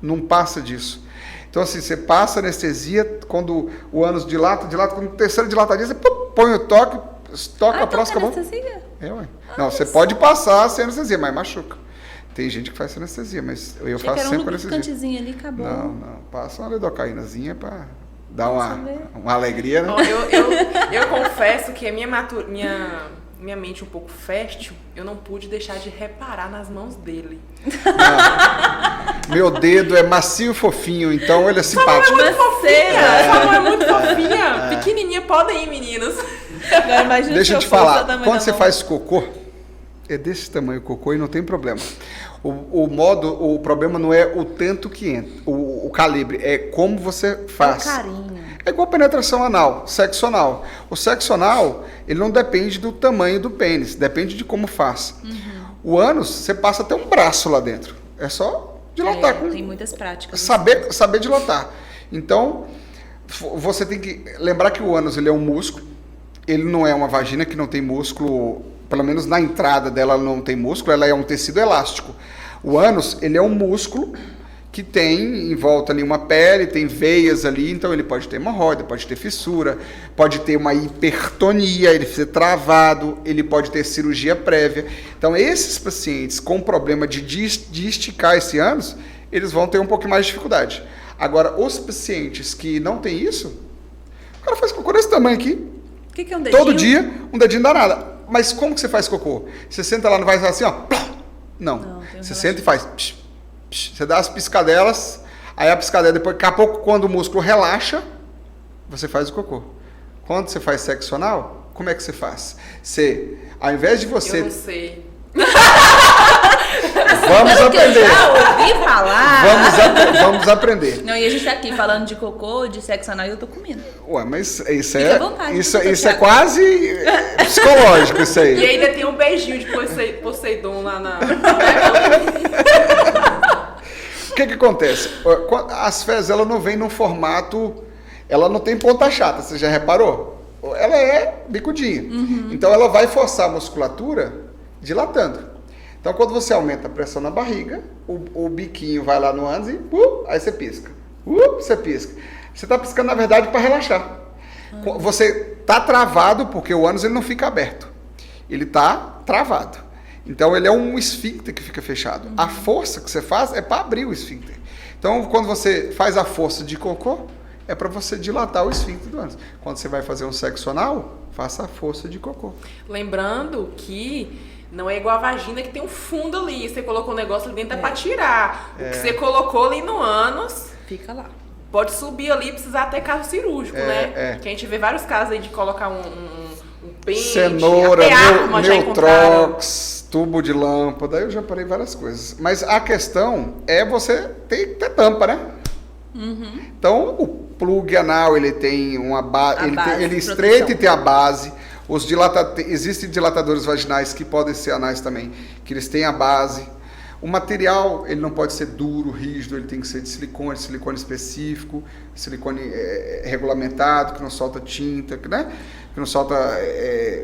Não passa disso. Então, assim, você passa anestesia, quando o ânus dilata, quando o terceiro dilatadinho, você põe o toque, toca a próxima mão. Ué. Não, você pode passar sem anestesia, mas machuca. Tem gente que faz sem anestesia, mas eu faço sempre anestesia. Ali, acabou. Não, passa uma lidocaínazinha pra dar uma alegria, né? Eu confesso que a minha mente um pouco fértil, eu não pude deixar de reparar nas mãos dele. Meu dedo é macio e fofinho, então ele é simpático. Sua mão é muito fofinha. Pequenininha, podem ir, meninos. Deixa eu te falar, quando você faz cocô, é desse tamanho o cocô e não tem problema. O problema não é o tanto que entra, o calibre, é como você faz. É o carinho. É igual penetração anal, sexo anal. O sexo anal, ele não depende do tamanho do pênis, depende de como faz. O ânus, você passa até um braço lá dentro. É só dilatar. Tem muitas práticas. Saber dilatar. Então, você tem que lembrar que o ânus, ele é um músculo. Ele não é uma vagina que não tem músculo, pelo menos na entrada dela ela não tem músculo, ela é um tecido elástico. O ânus, ele é um músculo que tem em volta ali uma pele, tem veias ali, então ele pode ter hemorroida, pode ter fissura, pode ter uma hipertonia, ele ser travado, ele pode ter cirurgia prévia. Então esses pacientes com problema de esticar esse ânus, eles vão ter um pouco mais de dificuldade. Agora, os pacientes que não tem isso, o cara faz cocô desse tamanho aqui. O que é um dedinho? Todo dia, um dedinho danado. Mas como que você faz cocô? Você senta lá, não vai assim, ó. Não. Você senta e faz. Psh, psh, você dá as piscadelas, aí a piscadela, depois, daqui a pouco, quando o músculo relaxa, você faz o cocô. Quando você faz sexo anal, como é que você faz? Você, ao invés de você... Eu não sei. Vamos aprender. Eu já ouvi falar. Vamos aprender. Não, e a gente tá aqui falando de cocô, de sexo anal e eu tô comendo. Ué, mas isso Fique à vontade, isso é quase psicológico, isso aí. E ainda tem um beijinho de Poseidon lá na... O que acontece? As fezes, ela não vem num formato... Ela não tem ponta chata, você já reparou? Ela é bicudinha. Então, ela vai forçar a musculatura dilatando. Então, quando você aumenta a pressão na barriga, o biquinho vai lá no ânus e aí você pisca. Você pisca. Você está piscando, na verdade, para relaxar. Você está travado, porque o ânus ele não fica aberto. Ele está travado. Então, ele é um esfíncter que fica fechado. A força que você faz é para abrir o esfíncter. Então, quando você faz a força de cocô, é para você dilatar o esfíncter do ânus. Quando você vai fazer um sexo anal, faça a força de cocô. Lembrando que não é igual a vagina que tem um fundo ali. Você colocou um negócio ali dentro, é para tirar. O que você colocou ali no ânus... Fica lá. Pode subir ali e precisar ter caso cirúrgico, né? Que a gente vê vários casos aí de colocar um pente, cenoura, até arma já encontraram. tubo de lâmpada, eu já parei várias coisas. Mas a questão é você ter tampa, né? Uhum. Então, o plug anal, ele tem uma base, ele estreita e tem a base. Existem dilatadores vaginais que podem ser anais também, que eles têm a base. O material, ele não pode ser duro, rígido, ele tem que ser de silicone específico, silicone regulamentado, que não solta tinta, né? Que não solta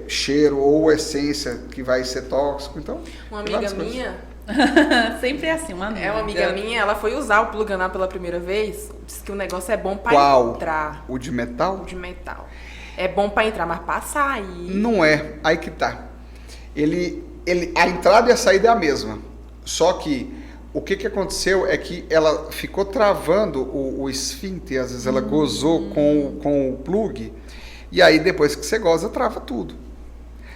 cheiro ou essência que vai ser tóxico. Então, uma amiga minha... Sempre é assim, uma amiga. É uma amiga minha, ela foi usar o plug anal pela primeira vez, disse que o negócio é bom pra entrar. O de metal? O de metal. É bom pra entrar, mas pra sair... Não é, aí que tá. A entrada e a saída é a mesma. Só que o que aconteceu é que ela ficou travando o esfíncter, às vezes ela gozou com o plug, e aí depois que você goza, trava tudo.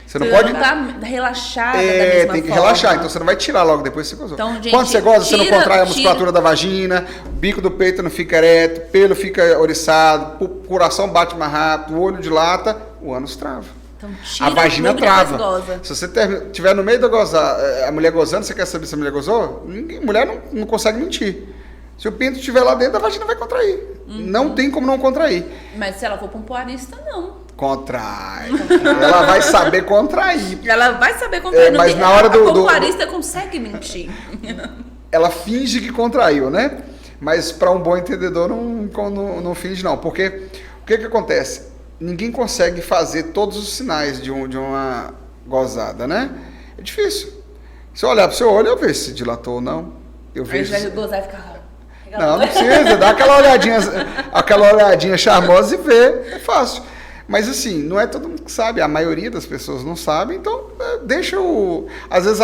Você não pode... tá relaxada da mesma tem que forma. relaxar, então você não vai tirar logo depois que você gozou. Então, gente, quando você goza, você não contrai a musculatura da vagina, o bico do peito não fica ereto, pelo fica oriçado, o coração bate mais rápido, o olho dilata, o ânus trava. Então, tira a vagina trava. Goza. Se você estiver no meio da gozar, a mulher gozando, você quer saber se a mulher gozou? Mulher não consegue mentir. Se o pinto estiver lá dentro, a vagina vai contrair. Não tem como não contrair. Mas se ela for para um poarista, não. Contrai. Ela vai saber contrair. Ela vai saber contrair. Mas na hora a pompoarista consegue mentir. Ela finge que contraiu, né? Mas para um bom entendedor não finge não. Porque o que acontece? Ninguém consegue fazer todos os sinais de uma gozada, né? É difícil. Se eu olhar pro seu olho, eu vejo se dilatou ou não. Eu vejo. Aí vai gozar e ficar... Não precisa. Dá aquela olhadinha charmosa e ver. É fácil. Mas assim, não é todo mundo que sabe, a maioria das pessoas não sabe, então deixa às vezes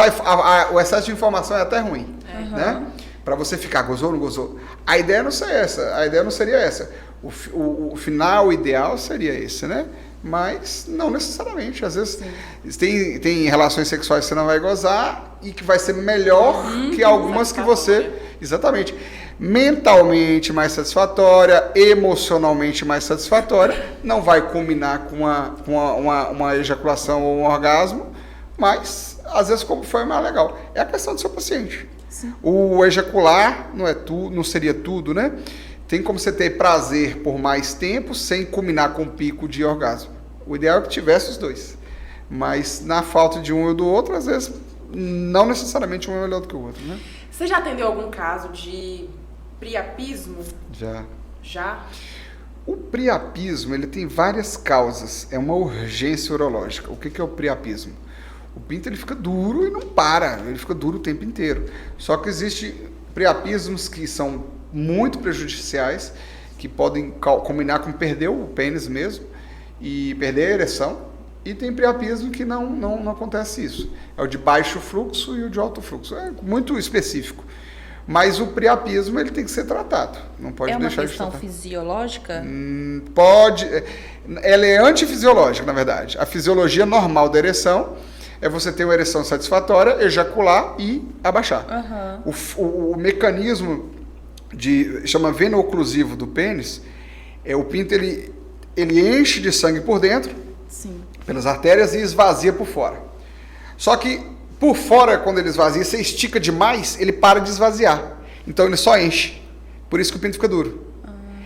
o excesso de informação é até ruim, né? Para você ficar, gozou ou não gozou. A ideia não seria essa. O final ideal seria esse, né? Mas não necessariamente. Às vezes tem relações sexuais que você não vai gozar e que vai ser melhor que algumas que você... Exatamente. Mentalmente mais satisfatória, emocionalmente mais satisfatória, não vai culminar com uma ejaculação ou um orgasmo, mas às vezes como foi mais legal. É a questão do seu paciente. Sim. O ejacular não seria tudo, né? Tem como você ter prazer por mais tempo sem culminar com um pico de orgasmo. O ideal é que tivesse os dois. Mas na falta de um e do outro, às vezes, não necessariamente um é melhor do que o outro, né? Você já atendeu algum caso de priapismo? Já? O priapismo, ele tem várias causas. É uma urgência urológica. O que é o priapismo? O pinto ele fica duro e não para. Ele fica duro o tempo inteiro. Só que existem priapismos que são muito prejudiciais, que podem combinar com perder o pênis mesmo e perder a ereção. E tem priapismo que não acontece isso. É o de baixo fluxo e o de alto fluxo. É muito específico. Mas o priapismo ele tem que ser tratado. Não pode deixar de tratar. É uma questão fisiológica? Pode. Ela é antifisiológica, na verdade. A fisiologia normal da ereção é você ter uma ereção satisfatória, ejacular e abaixar. O mecanismo chama veno oclusivo do pênis, o pinto ele enche de sangue por dentro, sim, pelas artérias e esvazia por fora. Só que por fora, quando ele esvazia, você estica demais, ele para de esvaziar. Então ele só enche. Por isso que o pinto fica duro.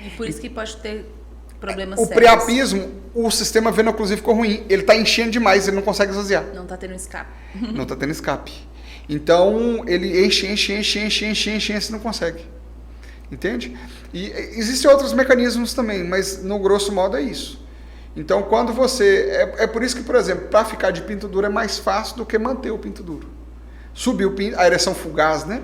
E por isso que pode ter problemas sérios. O priapismo, o sistema veno-oclusivo ficou ruim. Ele está enchendo demais, ele não consegue esvaziar. Não está tendo escape. Não está tendo escape. Então ele enche, e não consegue. Entende? E existem outros mecanismos também, mas no grosso modo é isso. Então, quando você... É por isso que, por exemplo, para ficar de pinto duro é mais fácil do que manter o pinto duro. Subir o pinto, a ereção fugaz, né?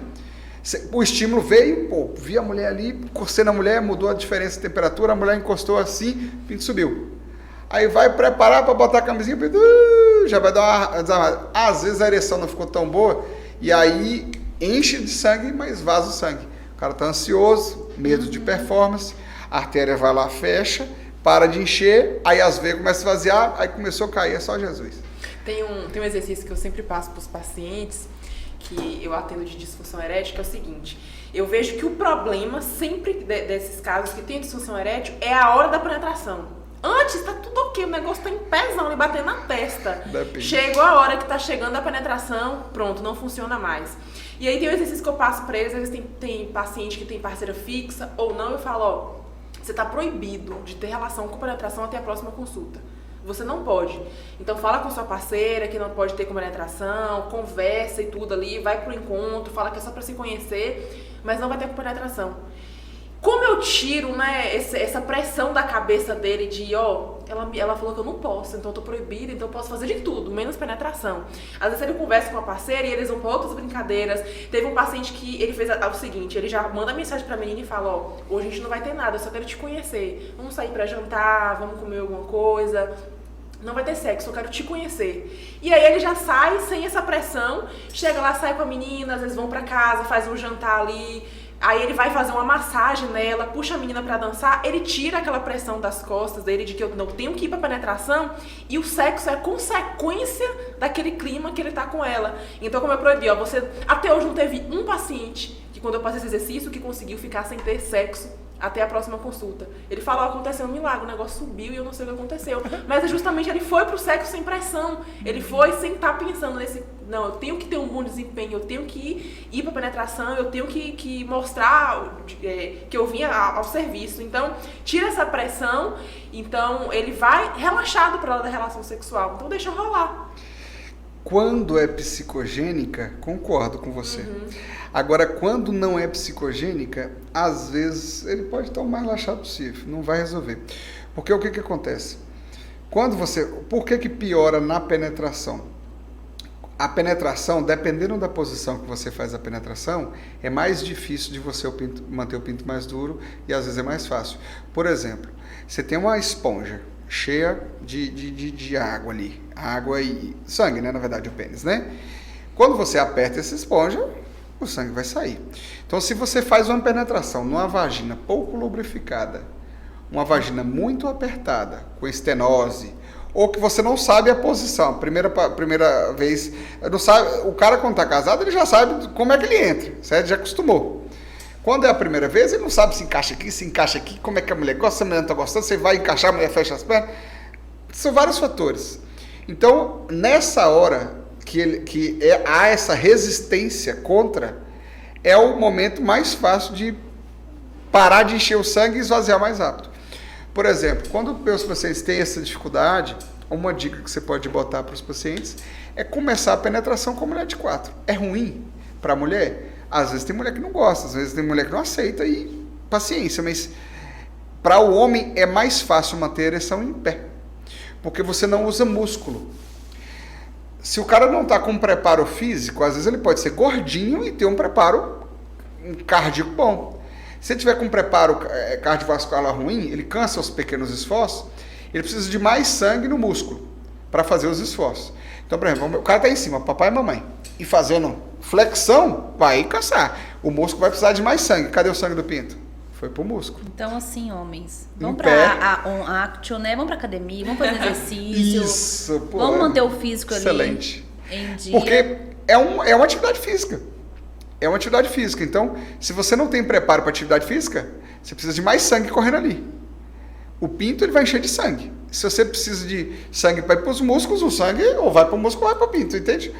O estímulo veio, vi a mulher ali, encostei na mulher, mudou a diferença de temperatura, a mulher encostou assim, o pinto subiu. Aí vai preparar para botar a camisinha, o pinto já vai dar uma desarmada. Às vezes a ereção não ficou tão boa, e aí enche de sangue, mas vaza o sangue. O cara está ansioso, medo de performance, a artéria vai lá, fecha, para de encher, aí as veias começam a esvaziar, aí começou a cair, é só Jesus. Tem um exercício que eu sempre passo para os pacientes, que eu atendo de disfunção erétil, que é o seguinte: eu vejo que o problema sempre desses casos que tem disfunção erétil é a hora da penetração. Antes tá tudo ok, o negócio tá em pezão e batendo na testa. Depende. Chegou a hora que tá chegando a penetração, pronto, não funciona mais. E aí tem um exercício que eu passo pra eles, às vezes tem paciente que tem parceira fixa ou não, eu falo, ó, você tá proibido de ter relação com penetração até a próxima consulta. Você não pode. Então fala com sua parceira que não pode ter penetração, conversa e tudo ali, vai pro encontro, fala que é só pra se conhecer, mas não vai ter penetração. Como eu tiro, né, essa pressão da cabeça dele de, ó, ela falou que eu não posso, então eu tô proibida, então eu posso fazer de tudo, menos penetração. Às vezes ele conversa com a parceira e eles vão pra outras brincadeiras. Teve um paciente que ele fez o seguinte, ele já manda mensagem pra menina e fala, ó, hoje a gente não vai ter nada, eu só quero te conhecer. Vamos sair pra jantar, vamos comer alguma coisa. Não vai ter sexo, eu quero te conhecer. E aí ele já sai sem essa pressão, chega lá, sai com a menina, às vezes vão pra casa, faz um jantar ali. Aí ele vai fazer uma massagem nela, puxa a menina pra dançar, ele tira aquela pressão das costas dele de que eu não tenho que ir pra penetração e o sexo é consequência daquele clima que ele tá com ela. Então, como eu proibi, ó, você até hoje não teve um paciente que quando eu passei esse exercício que conseguiu ficar sem ter sexo até a próxima consulta. Ele falou, aconteceu um milagre, o negócio subiu e eu não sei o que aconteceu. Mas é justamente ele foi pro sexo sem pressão. Ele foi sem estar pensando nesse, não, eu tenho que ter um bom desempenho, eu tenho que ir pra penetração, eu tenho que mostrar que eu vim ao serviço. Então, tira essa pressão, então ele vai relaxado pra hora da relação sexual. Então deixa rolar. Quando é psicogênica, concordo com você. Agora, quando não é psicogênica, às vezes ele pode estar o mais relaxado possível, não vai resolver. Porque o que acontece? Por que piora na penetração? A penetração, dependendo da posição que você faz a penetração, é mais difícil de você manter o pinto mais duro e às vezes é mais fácil. Por exemplo, você tem uma esponja cheia de água ali, água e sangue, né? Na verdade, o pênis, né? Quando você aperta essa esponja, o sangue vai sair. Então, se você faz uma penetração numa vagina pouco lubrificada, uma vagina muito apertada, com estenose, ou que você não sabe a posição, primeira vez, não sabe, o cara quando está casado, ele já sabe como é que ele entra, certo? Já acostumou. Quando é a primeira vez, ele não sabe se encaixa aqui, como é que a mulher gosta, se a mulher não está gostando, você vai encaixar, a mulher fecha as pernas. São vários fatores. Então, nessa hora há essa resistência contra, é o momento mais fácil de parar de encher o sangue e esvaziar mais rápido. Por exemplo, quando meus pacientes têm essa dificuldade, uma dica que você pode botar para os pacientes é começar a penetração com a mulher de 4. É ruim para a mulher? Às vezes tem mulher que não gosta, às vezes tem mulher que não aceita e paciência, mas para o homem é mais fácil manter a ereção em pé, porque você não usa músculo. Se o cara não está com um preparo físico, às vezes ele pode ser gordinho e ter um preparo cardíaco bom. Se ele tiver com um preparo cardiovascular ruim, ele cansa os pequenos esforços, ele precisa de mais sangue no músculo para fazer os esforços. Então, por exemplo, o cara está em cima, papai e mamãe, e fazendo flexão, vai cansar. O músculo vai precisar de mais sangue. Cadê o sangue do pinto? Foi pro músculo. Então, assim, homens, vamos pra action, né? Vamos pra academia, vamos fazer exercício. Isso, pô. Vamos manter o físico excelente. Ali em dia. Porque é uma atividade física. É uma atividade física. Então, se você não tem preparo para atividade física, você precisa de mais sangue correndo ali. O pinto, ele vai encher de sangue. Se você precisa de sangue para ir para os músculos, o sangue ou vai para o músculo ou vai para o pinto, entende?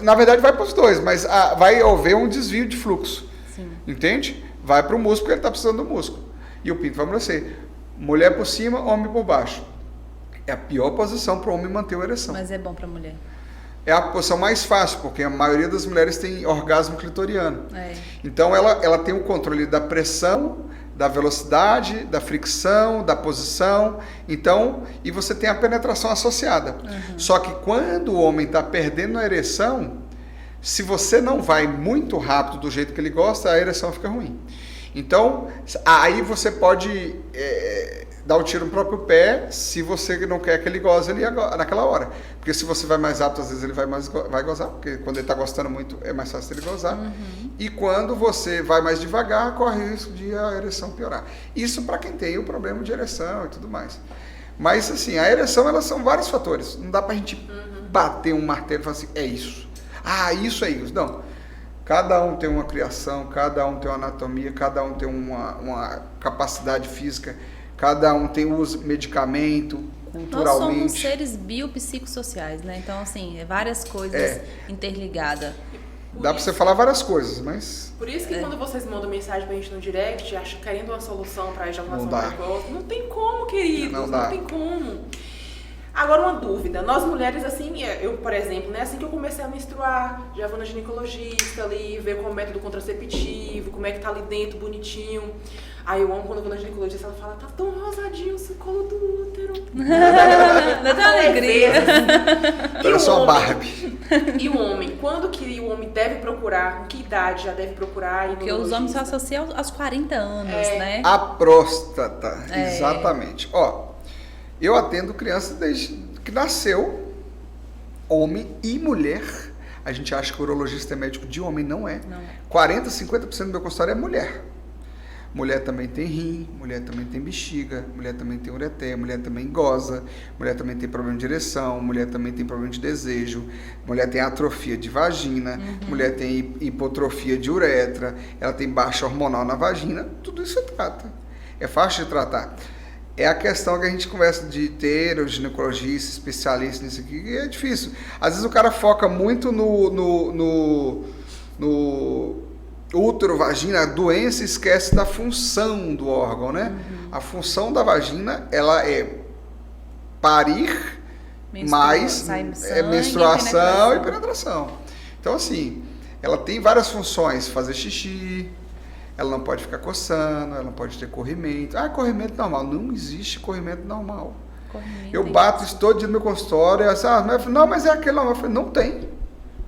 Na verdade, vai para os dois, mas vai haver um desvio de fluxo. Sim. Entende? Vai para o músculo, ele está precisando do músculo. E o pinto vai amolecer. Mulher por cima, homem por baixo. É a pior posição para o homem manter a ereção. Mas é bom para a mulher. É a posição mais fácil, porque a maioria das mulheres tem orgasmo clitoriano. Então, ela tem o controle da pressão, da velocidade, da fricção, da posição. Então, e você tem a penetração associada. Só que quando o homem está perdendo a ereção, se você não vai muito rápido do jeito que ele gosta, a ereção fica ruim. Então, aí você pode dar um tiro no próprio pé se você não quer que ele goze ali naquela hora. Porque se você vai mais rápido, às vezes ele vai gozar, porque quando ele está gostando muito, é mais fácil ele gozar. E quando você vai mais devagar, corre o risco de a ereção piorar. Isso para quem tem o problema de ereção e tudo mais. Mas, assim, a ereção, elas são vários fatores. Não dá pra gente bater um martelo e falar assim, é isso. Ah, isso é isso. Não. Cada um tem uma criação, cada um tem uma anatomia, cada um tem uma capacidade física cada um tem uso medicamento, culturalmente. Nós somos seres biopsicossociais, né? Então, assim, várias coisas interligadas. Dá pra você falar várias coisas, mas... Por isso que quando vocês mandam mensagem pra gente no direct, querendo uma solução pra ejaculação precoce, não tem como, queridos, não tem como. Agora, uma dúvida. Nós mulheres, assim, eu, por exemplo, né, assim que eu comecei a menstruar, já vou na ginecologista ali, ver qual é o método contraceptivo, como é que tá ali dentro, bonitinho. Aí eu amo quando eu vou na ginecologista, ela fala, tá tão rosadinho o colo do útero. Dá uma alegria. Eu sou Barbie. E o homem? Quando que o homem deve procurar? Com que idade já deve procurar? Porque os homens se associam aos 40 anos, né? A próstata, exatamente. Ó, eu atendo criança desde que nasceu, homem e mulher. A gente acha que o urologista é médico de homem, não é. 40, 50% do meu consultório é mulher. Mulher também tem rim, mulher também tem bexiga, mulher também tem ureter, mulher também goza, mulher também tem problema de ereção, mulher também tem problema de desejo, mulher tem atrofia de vagina, mulher tem hipotrofia de uretra, ela tem baixa hormonal na vagina, tudo isso trata. É fácil de tratar. É a questão que a gente conversa de ter o ginecologista, especialista nisso aqui, que é difícil. Às vezes o cara foca muito no útero, vagina, a doença, esquece da função do órgão, né? A função da vagina, ela é parir, mais menstruação e penetração. Então, assim, ela tem várias funções, fazer xixi, ela não pode ficar coçando, ela não pode ter corrimento. Corrimento normal. Não existe corrimento normal. Eu bato isso todo dia no meu consultório, mas é aquele normal. Eu falei, não tem.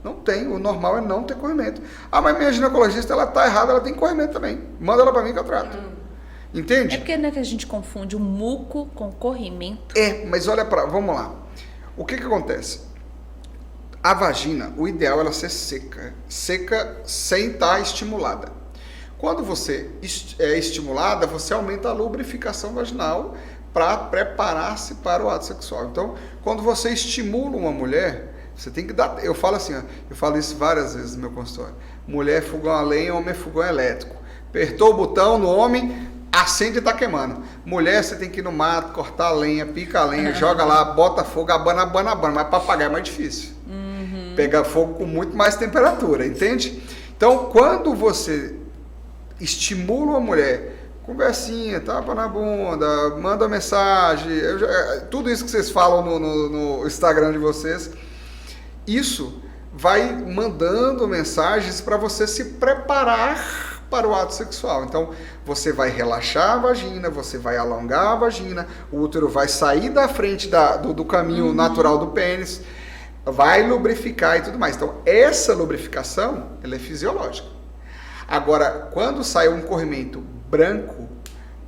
Não tem, o normal é não ter corrimento. Mas minha ginecologista, ela tá errada, ela tem corrimento também. Manda ela pra mim que eu trato. Entende? É porque não é que a gente confunde o muco com corrimento. Mas olha vamos lá. O que acontece? A vagina, o ideal é ela ser seca. Seca sem estar estimulada. Quando você é estimulada, você aumenta a lubrificação vaginal para preparar-se para o ato sexual. Então, quando você estimula uma mulher... Você tem que dar... Eu falo assim, eu falo isso várias vezes no meu consultório. Mulher é fogão a lenha, homem é fogão elétrico. Apertou o botão no homem, acende e tá queimando. Mulher, você tem que ir no mato, cortar a lenha, pica a lenha, joga lá, bota fogo, abana. Mas para apagar é mais difícil. Pega fogo com muito mais temperatura, entende? Então, quando você estimula uma mulher, conversinha, tapa na bunda, manda mensagem, tudo isso que vocês falam no Instagram de vocês... Isso vai mandando mensagens para você se preparar para o ato sexual. Então, você vai relaxar a vagina, você vai alongar a vagina, o útero vai sair da frente do caminho natural do pênis, vai lubrificar e tudo mais. Então, essa lubrificação, ela é fisiológica. Agora, quando sai um corrimento branco,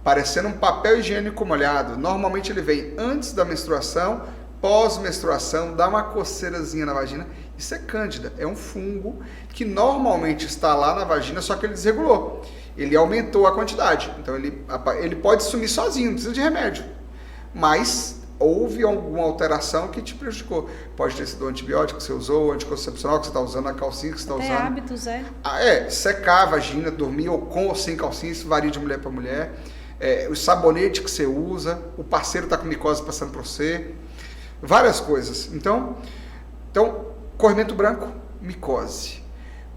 parecendo um papel higiênico molhado, normalmente ele vem antes da menstruação, pós-menstruação, dá uma coceirazinha na vagina. Isso é cândida, é um fungo que normalmente está lá na vagina, só que ele desregulou. Ele aumentou a quantidade. Então ele pode sumir sozinho, não precisa de remédio. Mas houve alguma alteração que te prejudicou. Pode ter sido o antibiótico que você usou, o anticoncepcional que você está usando, a calcinha que você está usando. Hábitos, secar a vagina, dormir ou com ou sem calcinha, isso varia de mulher para mulher. O sabonete que você usa, o parceiro está com micose passando para você. Várias coisas. Então, corrimento branco, micose.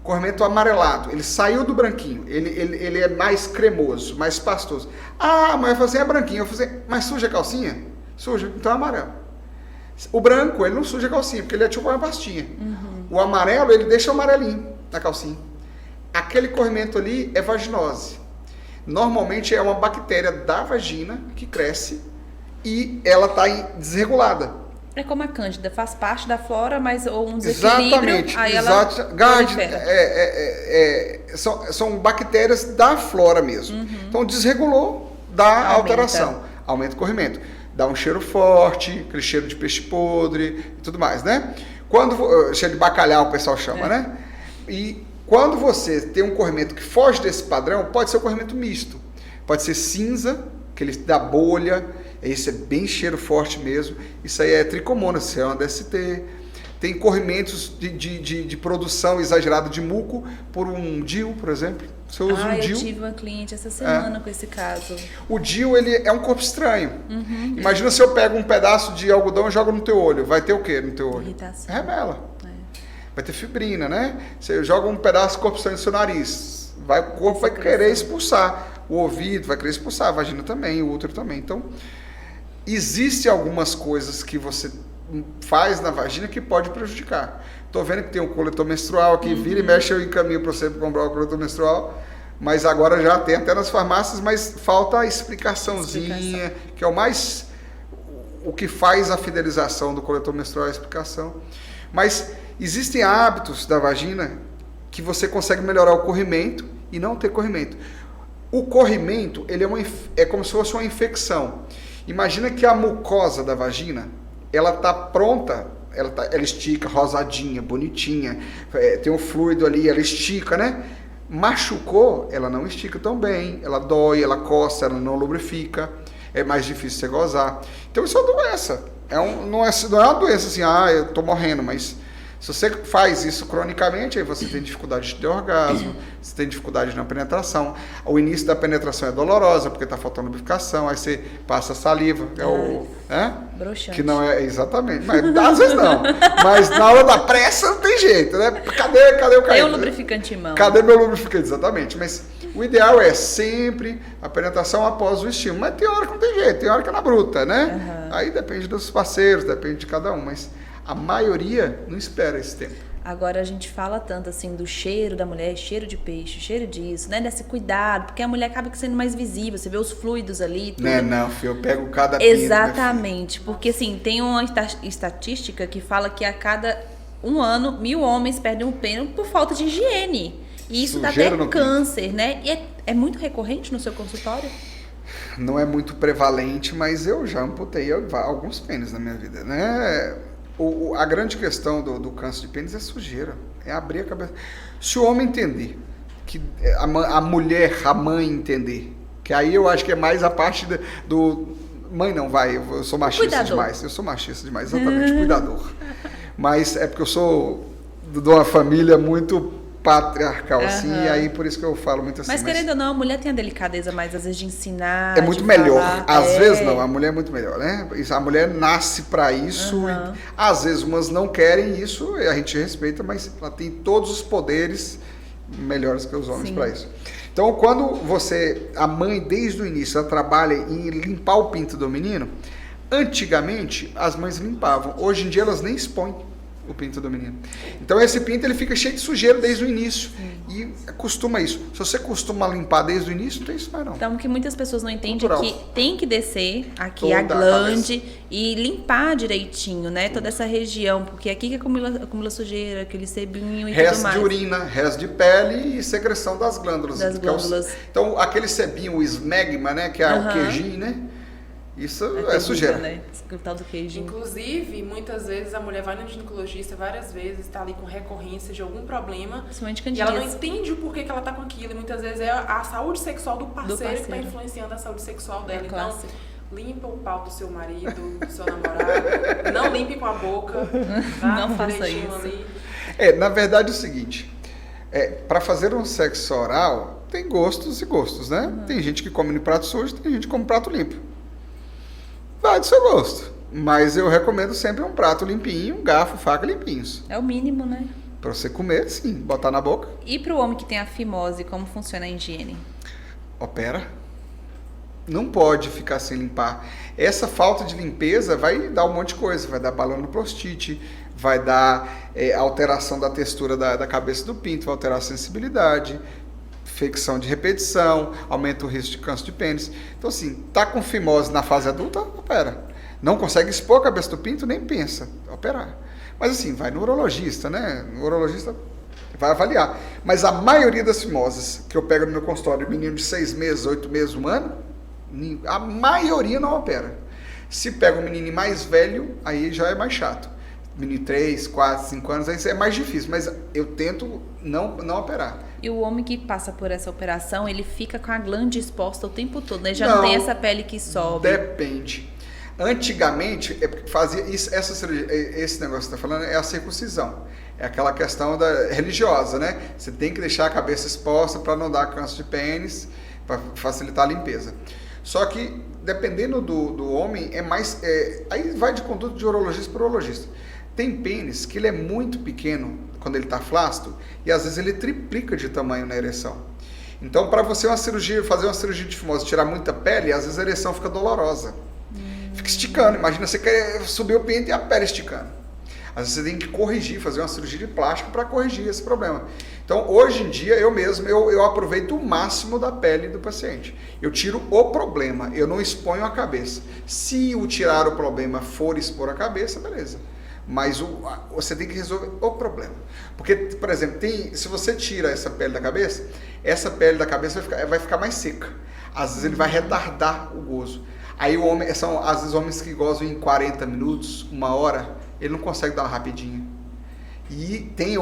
Corrimento amarelado, ele saiu do branquinho, ele é mais cremoso, mais pastoso. Mas eu falei assim, é branquinho. Eu falei assim, mas suja a calcinha? Suja, então é amarelo. O branco, ele não suja a calcinha, porque ele é tipo uma pastinha. O amarelo, ele deixa o amarelinho na calcinha. Aquele corrimento ali é vaginose. Normalmente é uma bactéria da vagina que cresce e ela está desregulada. É como a cândida, faz parte da flora, mas ou um desequilíbrio, aí ela são bactérias da flora mesmo. Então desregulou, dá alteração, aumenta o corrimento, dá um cheiro forte, aquele cheiro de peixe podre e tudo mais, né? Cheiro de bacalhau o pessoal chama, né? E quando você tem um corrimento que foge desse padrão, pode ser um corrimento misto, pode ser cinza, que ele dá bolha. Isso é bem cheiro forte mesmo. Isso aí é tricomonas, isso é uma DST. tem corrimentos de produção exagerada de muco por um DIU, por exemplo. Você usa um DIU. Eu tive uma cliente essa semana com esse caso. O DIU, ele é um corpo estranho. Imagina se eu pego um pedaço de algodão e jogo no teu olho. Vai ter o quê no teu olho? Irritação. Remela. Vai ter fibrina, né? Você joga um pedaço de corpo estranho no seu nariz. O corpo vai querer expulsar. O ouvido vai querer expulsar. A vagina também, o útero também. Então, existem algumas coisas que você faz na vagina que pode prejudicar. Estou vendo que tem um coletor menstrual aqui, vira e mexe, eu encaminho para você comprar o coletor menstrual, mas agora já tem até nas farmácias, mas falta a explicaçãozinha, que é o que faz a fidelização do coletor menstrual, a explicação. Mas existem hábitos da vagina que você consegue melhorar o corrimento e não ter corrimento. O corrimento, ele é como se fosse uma infecção. Imagina que a mucosa da vagina, ela está pronta, ela estica, rosadinha, bonitinha, tem um fluido ali, ela estica, né? Machucou, ela não estica tão bem, ela dói, ela coça, ela não lubrifica, é mais difícil você gozar. Então isso é uma doença, não é uma doença assim, eu tô morrendo, mas se você faz isso cronicamente, aí você tem dificuldade de ter orgasmo, você tem dificuldade na penetração. O início da penetração é dolorosa, porque está faltando lubrificação, aí você passa saliva, broxante. Que não é exatamente, mas às vezes não. Mas na hora da pressa não tem jeito, né? Cadê o caído? Tem um lubrificante em mão. Cadê meu lubrificante? Exatamente. Mas o ideal é sempre a penetração após o estímulo. Mas tem hora que não tem jeito, tem hora que é na bruta, né? Aí depende dos parceiros, depende de cada um, mas a maioria não espera esse tempo. Agora a gente fala tanto assim do cheiro da mulher, cheiro de peixe, cheiro disso, né? Desse cuidado, porque a mulher acaba sendo mais visível, você vê os fluidos ali. Tudo. Não, filho, eu pego cada pinto. Exatamente, porque assim, tem uma estatística que fala que a cada 1 ano, 1.000 homens perdem o pênis por falta de higiene. E isso Sujeira dá até câncer, né? E é muito recorrente no seu consultório? Não é muito prevalente, mas eu já amputei alguns pênis na minha vida, né? A grande questão do câncer de pênis é sujeira, é abrir a cabeça. Se o homem entender, que a mulher, a mãe entender, que aí eu acho que é mais a parte do... Mãe não, eu sou machista demais. Eu sou machista demais, exatamente, cuidador. Mas é porque eu sou de uma família muito patriarcal, assim, e aí por isso que eu falo muito assim. Mas querendo ou não, a mulher tem a delicadeza mais, às vezes, de ensinar. É muito melhor. Falar. Às vezes não, a mulher é muito melhor, né? A mulher nasce para isso, e, às vezes umas não querem isso, a gente respeita, mas ela tem todos os poderes melhores que os homens para isso. Então, quando a mãe, desde o início, ela trabalha em limpar o pinto do menino, antigamente as mães limpavam, hoje em dia elas nem expõem o pinto do menino. Então esse pinto ele fica cheio de sujeira desde o início. E acostuma isso. Se você costuma limpar desde o início, não tem isso mais não. Então, o que muitas pessoas não entendem é que tem que descer aqui a glande e limpar direitinho, né? Toda essa região, porque aqui que acumula sujeira, aquele sebinho e tudo mais. Resto de urina, resto de pele e secreção das glândulas. Das então, aquele sebinho, o esmegma, né? Que é o queijinho, né? Isso é sujeira. Né? O tal do queijinho. Inclusive, muitas vezes a mulher vai no ginecologista várias vezes, está ali com recorrência de algum problema. E ela não entende o porquê que ela está com aquilo. E muitas vezes é a saúde sexual do parceiro que está influenciando a saúde sexual dela. Então, limpa o pau do seu marido, do seu namorado. Não limpe com a boca. Tá? Não faça isso. Ali. Na verdade é o seguinte. Para fazer um sexo oral, tem gostos e gostos, né? Tem gente que come no prato sujo, tem gente que come prato limpo. Vai do seu gosto. Mas eu recomendo sempre um prato limpinho, um garfo, faca limpinhos. É o mínimo, né? Pra você comer, sim. Botar na boca. E pro homem que tem a fimose, como funciona a higiene? Opera. Não pode ficar sem limpar. Essa falta de limpeza vai dar um monte de coisa. Vai dar balanoprostite, vai dar alteração da textura da cabeça do pinto, vai alterar a sensibilidade, infecção de repetição, aumenta o risco de câncer de pênis. Então, assim, tá com fimose na fase adulta, opera. Não consegue expor a cabeça do pinto, nem pensa, operar. Mas, assim, vai no urologista, né? O urologista vai avaliar. Mas a maioria das fimoses que eu pego no meu consultório, menino de 6 meses, 8 meses, 1 ano, a maioria não opera. Se pega um menino mais velho, aí já é mais chato. Menino 3, 4, 5 anos, aí é mais difícil. Mas eu tento não operar. E o homem que passa por essa operação, ele fica com a glande exposta o tempo todo, né? Já não tem essa pele que sobe. Depende. Antigamente, fazia isso, essa cirurgia, esse negócio que você está falando é a circuncisão. É aquela questão religiosa, né? Você tem que deixar a cabeça exposta para não dar câncer de pênis, para facilitar a limpeza. Só que, dependendo do homem, aí vai de conduta de urologista para urologista. Tem pênis que ele é muito pequeno quando ele está flácido e às vezes ele triplica de tamanho na ereção. Então, para você fazer uma cirurgia de fimose, tirar muita pele, às vezes a ereção fica dolorosa. Fica esticando. Imagina você querer subir o pinto e a pele esticando. Às vezes você tem que corrigir, fazer uma cirurgia de plástico para corrigir esse problema. Então, hoje em dia, eu aproveito o máximo da pele do paciente. Eu tiro o problema, eu não exponho a cabeça. Se o tirar o problema for expor a cabeça, beleza. Mas você tem que resolver o problema. Porque, por exemplo, se você tira essa pele da cabeça vai ficar mais seca. Às vezes ele vai retardar o gozo. Aí são às vezes homens que gozam em 40 minutos, 1 hora, ele não consegue dar uma rapidinha. E tem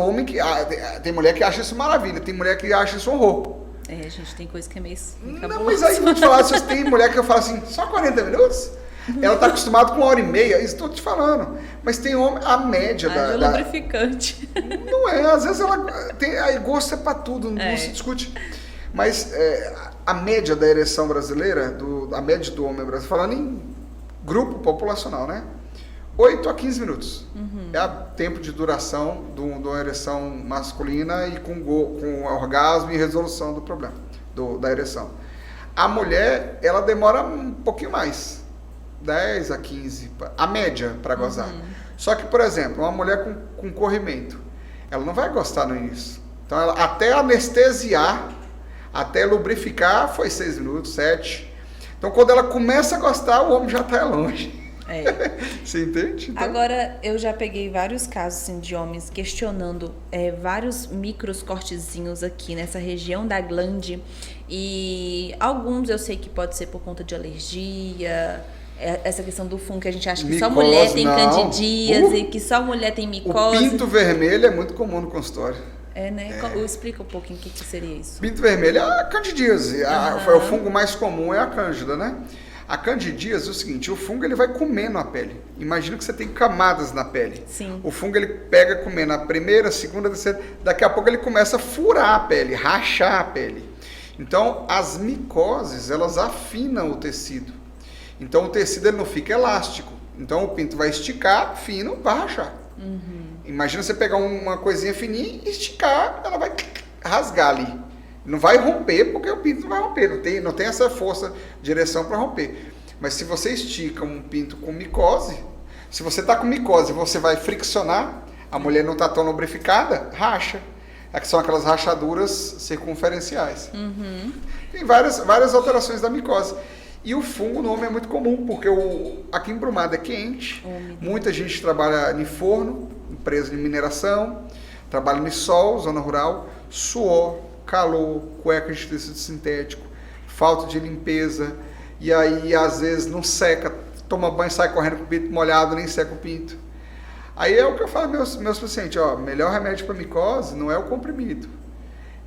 tem mulher que acha isso maravilha, tem mulher que acha isso horror. Gente, tem coisa que é meio... Não, mas aí vou te falar, se tem mulher que eu falo assim, só 40 minutos? Ela está acostumada com 1h30, isso estou te falando. Mas tem homem, a média lubrificante. Não é, às vezes aí gosto é para tudo, não se discute. Mas a média da ereção brasileira, a média do homem brasileiro, falando em grupo populacional, né? 8 a 15 minutos. É o tempo de duração de uma ereção masculina e com orgasmo e resolução do problema, da ereção. A mulher, ela demora um pouquinho mais, 10 a 15, a média para gozar. Só que, por exemplo, uma mulher com corrimento, ela não vai gostar no início. Então, até anestesiar, até lubrificar, foi 6 minutos, 7. Então, quando ela começa a gostar, o homem já está longe. Você entende? Então... Agora, eu já peguei vários casos assim, de homens questionando vários micros cortezinhos aqui nessa região da glande. E alguns eu sei que pode ser por conta de alergia, essa questão do fungo que a gente acha que só mulher tem candidíase, que só mulher tem micose. O pinto vermelho é muito comum no consultório. Né? Explica um pouquinho o que seria isso. Pinto vermelho é a candidíase. O fungo mais comum é a cândida, né? A candidíase é o seguinte, o fungo ele vai comendo a pele. Imagina que você tem camadas na pele. Sim. O fungo ele pega comendo a primeira, a segunda, a terceira, daqui a pouco ele começa a furar a pele, rachar a pele. Então, as micoses, elas afinam o tecido. Então, o tecido ele não fica elástico. Então, o pinto vai esticar, fino, vai rachar. Imagina você pegar uma coisinha fininha e esticar, ela vai rasgar ali. Não vai romper, porque o pinto não vai romper. Não tem essa força de ereção para romper. Mas se você estica um pinto com micose, se você está com micose e você vai friccionar, a mulher não está tão lubrificada, racha. São aquelas rachaduras circunferenciais. Tem várias alterações da micose. E o fungo no homem é muito comum, porque aqui em Brumado é quente, muita gente trabalha em forno, empresa de mineração, trabalha em sol, zona rural, suor, calor, cueca de tecido sintético, falta de limpeza, e aí às vezes não seca, toma banho, sai correndo com o pinto molhado, nem seca o pinto. Aí é o que eu falo aos meus pacientes, melhor remédio para micose não é o comprimido,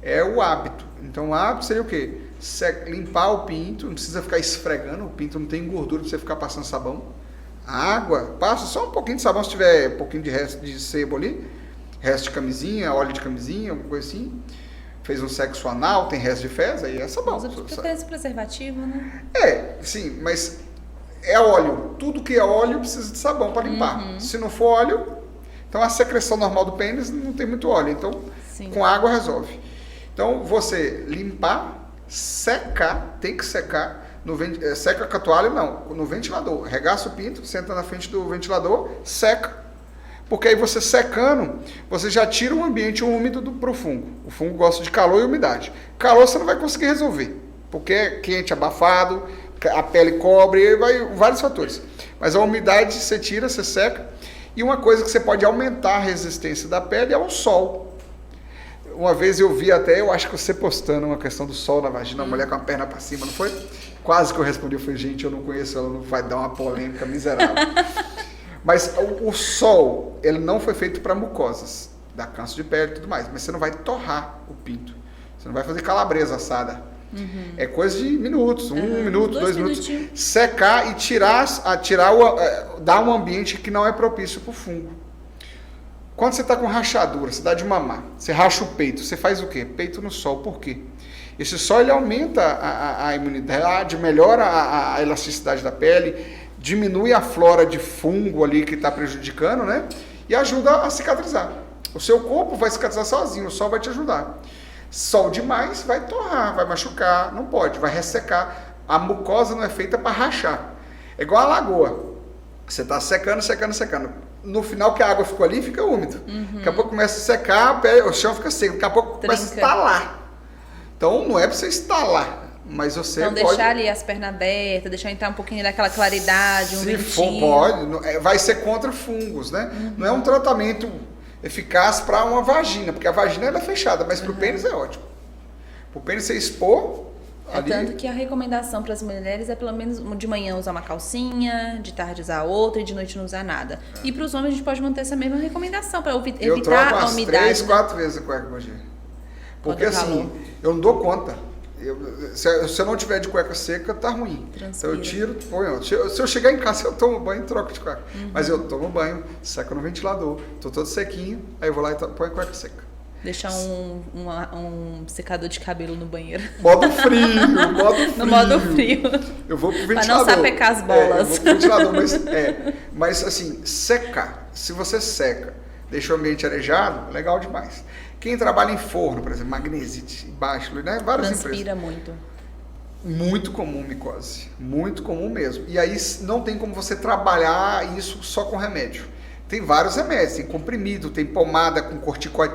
é o hábito. Então o hábito seria o quê? Limpar o pinto, não precisa ficar esfregando, o pinto não tem gordura para você ficar passando sabão. A água, passa só um pouquinho de sabão, se tiver um pouquinho de resto de sebo ali, resto de camisinha, óleo de camisinha, alguma coisa assim. Fez um sexo anal, tem resto de fezes, aí é sabão. Usa preservativo, né? Sim, mas é óleo. Tudo que é óleo precisa de sabão para limpar. Se não for óleo, então a secreção normal do pênis não tem muito óleo, então com água resolve. Então você limpar, secar, tem que secar, seca com a toalha, no ventilador. Regaça o pinto, senta na frente do ventilador, seca. Porque aí você secando, você já tira um ambiente úmido pro fungo. O fungo gosta de calor e umidade. Calor você não vai conseguir resolver, porque é quente, abafado, a pele cobre, vários fatores. Mas a umidade você tira, você seca. E uma coisa que você pode aumentar a resistência da pele é o sol. Uma vez eu vi eu acho que você postando uma questão do sol na vagina, a mulher com a perna para cima, não foi? Quase que eu respondi, eu falei, gente, eu não conheço ela, não vai dar uma polêmica miserável. Mas o sol, ele não foi feito para mucosas, dá câncer de pele e tudo mais, mas você não vai torrar o pinto, você não vai fazer calabresa assada. É coisa de minutos, 1 minuto, 2 minutos. Secar e dar um ambiente que não é propício para o fungo. Quando você está com rachadura, você dá de mamar, você racha o peito, você faz o quê? Peito no sol, por quê? Esse sol ele aumenta a imunidade, melhora a elasticidade da pele, diminui a flora de fungo ali que está prejudicando, né? E ajuda a cicatrizar. O seu corpo vai cicatrizar sozinho, o sol vai te ajudar. Sol demais vai torrar, vai machucar, não pode, vai ressecar. A mucosa não é feita para rachar. É igual a lagoa. Você está secando. No final que a água ficou ali, fica úmido. Daqui a pouco começa a secar, o chão fica seco. Daqui a pouco começa a estalar. Então não é para você estalar, mas você então, pode... deixar ali as pernas abertas, deixar entrar um pouquinho daquela claridade, um ventinho. Se for, pode. Vai ser contra fungos, né? Não é um tratamento eficaz para uma vagina, porque a vagina ela é fechada, mas para o pênis é ótimo. Para o pênis você expor... ali... Tanto que a recomendação para as mulheres é pelo menos de manhã usar uma calcinha, de tarde usar outra e de noite não usar nada. E para os homens a gente pode manter essa mesma recomendação para evitar a umidade. 3, 4 vezes a cueca hoje. Porque assim, eu não dou conta. Se eu não tiver de cueca seca, tá ruim. Transpira. Então eu tiro, ponho. Se eu chegar em casa, eu tomo banho e troco de cueca. Mas eu tomo banho, seco no ventilador, tô todo sequinho, aí eu vou lá e ponho a cueca seca. Deixar um secador de cabelo no banheiro. Modo frio. No modo frio. Eu vou pro ventilador. Pra não sapecar as bolas. Eu vou pro ventilador, mas assim, secar. Se você seca, deixa o ambiente arejado, legal demais. Quem trabalha em forno, por exemplo, magnesite, baixo, né? Várias transpira empresas. muito. Muito comum micose. Muito comum mesmo. E aí não tem como você trabalhar isso só com remédio. Tem vários remédios. Tem comprimido, tem pomada com corticoide.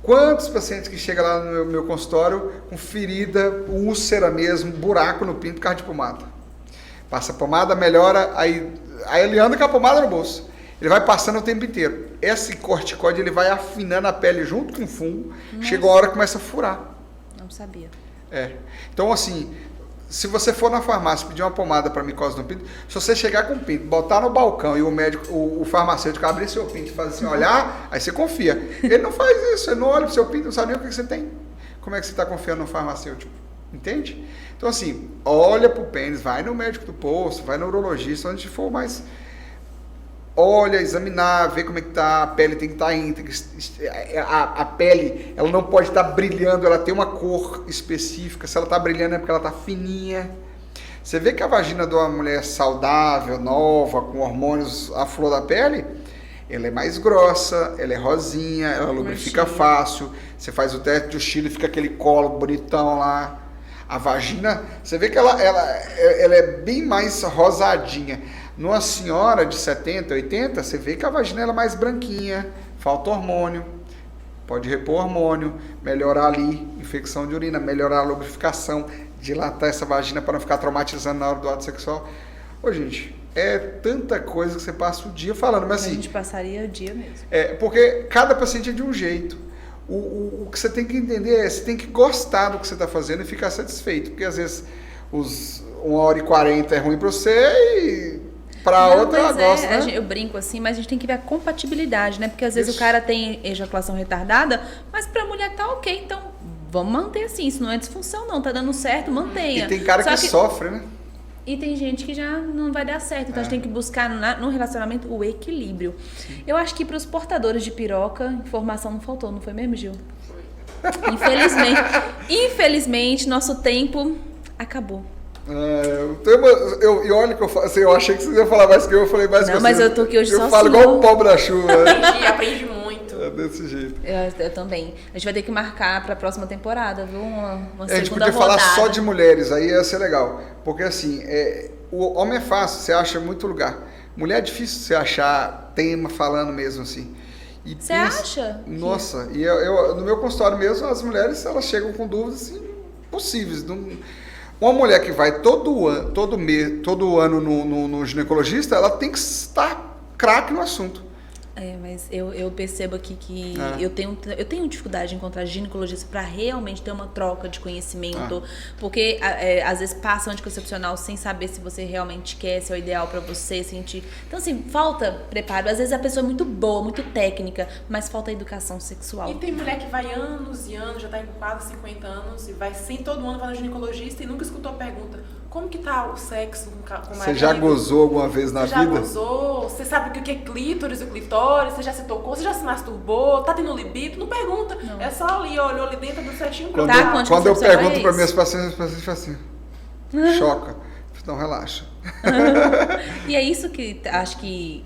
Quantos pacientes que chegam lá no meu consultório com ferida, úlcera mesmo, buraco no pinto por causa de pomada. Passa a pomada, melhora, aí ele anda com a pomada no bolso. Ele vai passando o tempo inteiro. Esse corticoide ele vai afinando a pele junto com o fungo. Nossa. Chega a hora que começa a furar. Não sabia. Então assim, se você for na farmácia pedir uma pomada para micose no pinto, se você chegar com o pinto, botar no balcão e o médico, o farmacêutico abrir seu pinto e fazer assim, olhar, aí você confia. Ele não faz isso, ele não olha pro seu pinto, não sabe nem o que você tem. Como é que você está confiando no farmacêutico? Entende? Então assim, olha pro pênis, vai no médico do posto, vai no urologista, onde for mais... Olha, examinar, ver como é que tá, a pele tem que estar íntegra, a pele, ela não pode estar brilhando, ela tem uma cor específica, se ela está brilhando é porque ela está fininha. Você vê que a vagina de uma mulher saudável, nova, com hormônios à flor da pele, ela é mais grossa, ela é rosinha, ela lubrifica fácil, você faz o teste de Chile, fica aquele colo bonitão lá. A vagina, você vê que ela é bem mais rosadinha. Numa senhora de 70, 80, você vê que a vagina ela é mais branquinha, falta hormônio, pode repor hormônio, melhorar ali infecção de urina, melhorar a lubrificação, dilatar essa vagina para não ficar traumatizando na hora do ato sexual. Ô, gente, é tanta coisa que você passa o dia falando, mas assim... A gente passaria o dia mesmo. Porque cada paciente é de um jeito. O que você tem que entender é, você tem que gostar do que você está fazendo e ficar satisfeito, porque às vezes 1h40 é ruim para você e... Pra outra ela gosta, né? Eu brinco assim, mas a gente tem que ver a compatibilidade, né? Porque às vezes o cara tem ejaculação retardada, mas pra mulher tá ok, então vamos manter assim. Isso não é disfunção, não. Tá dando certo, mantenha. E tem cara que sofre, né? E tem gente que já não vai dar certo. Então a gente tem que buscar no relacionamento o equilíbrio. Sim. Eu acho que pros portadores de piroca, informação não faltou, não foi mesmo, Gil? Infelizmente, nosso tempo acabou. Olha que eu achei que você ia falar mais que eu falei mais que você. Não, mas eu tô aqui hoje só Eu falo igual o pobre da chuva. Aprendi muito. É desse jeito. Eu também. A gente vai ter que marcar pra próxima temporada, viu? Uma segunda rodada. A gente podia falar só de mulheres, aí ia ser legal. Porque assim, o homem é fácil, você acha muito lugar. Mulher é difícil você achar tema falando mesmo assim. Você acha? Nossa, e no meu consultório mesmo, as mulheres elas chegam com dúvidas assim, possíveis. Uma mulher que vai todo ano no ginecologista, ela tem que estar craque no assunto. Mas eu percebo aqui que eu tenho dificuldade de encontrar ginecologista para realmente ter uma troca de conhecimento, porque às vezes passa anticoncepcional sem saber se você realmente quer, se é o ideal para você, sentir. Então, assim, falta preparo. Às vezes a pessoa é muito boa, muito técnica, mas falta educação sexual. E tem mulher que vai anos e anos, já tá com quase 50 anos, e vai sim, todo ano vai no ginecologista e nunca escutou a pergunta: como que tá o sexo com o marido? Você já gozou alguma vez na vida? Você já gozou? Você sabe o que é clítoris e clitóris? Você já se tocou? Você já se masturbou? Tá tendo libido? Não pergunta. Não. É só ali, olhou ali dentro do certinho. Quando eu pergunto para minhas pacientes ficam assim, choca. Então relaxa. E é isso que acho que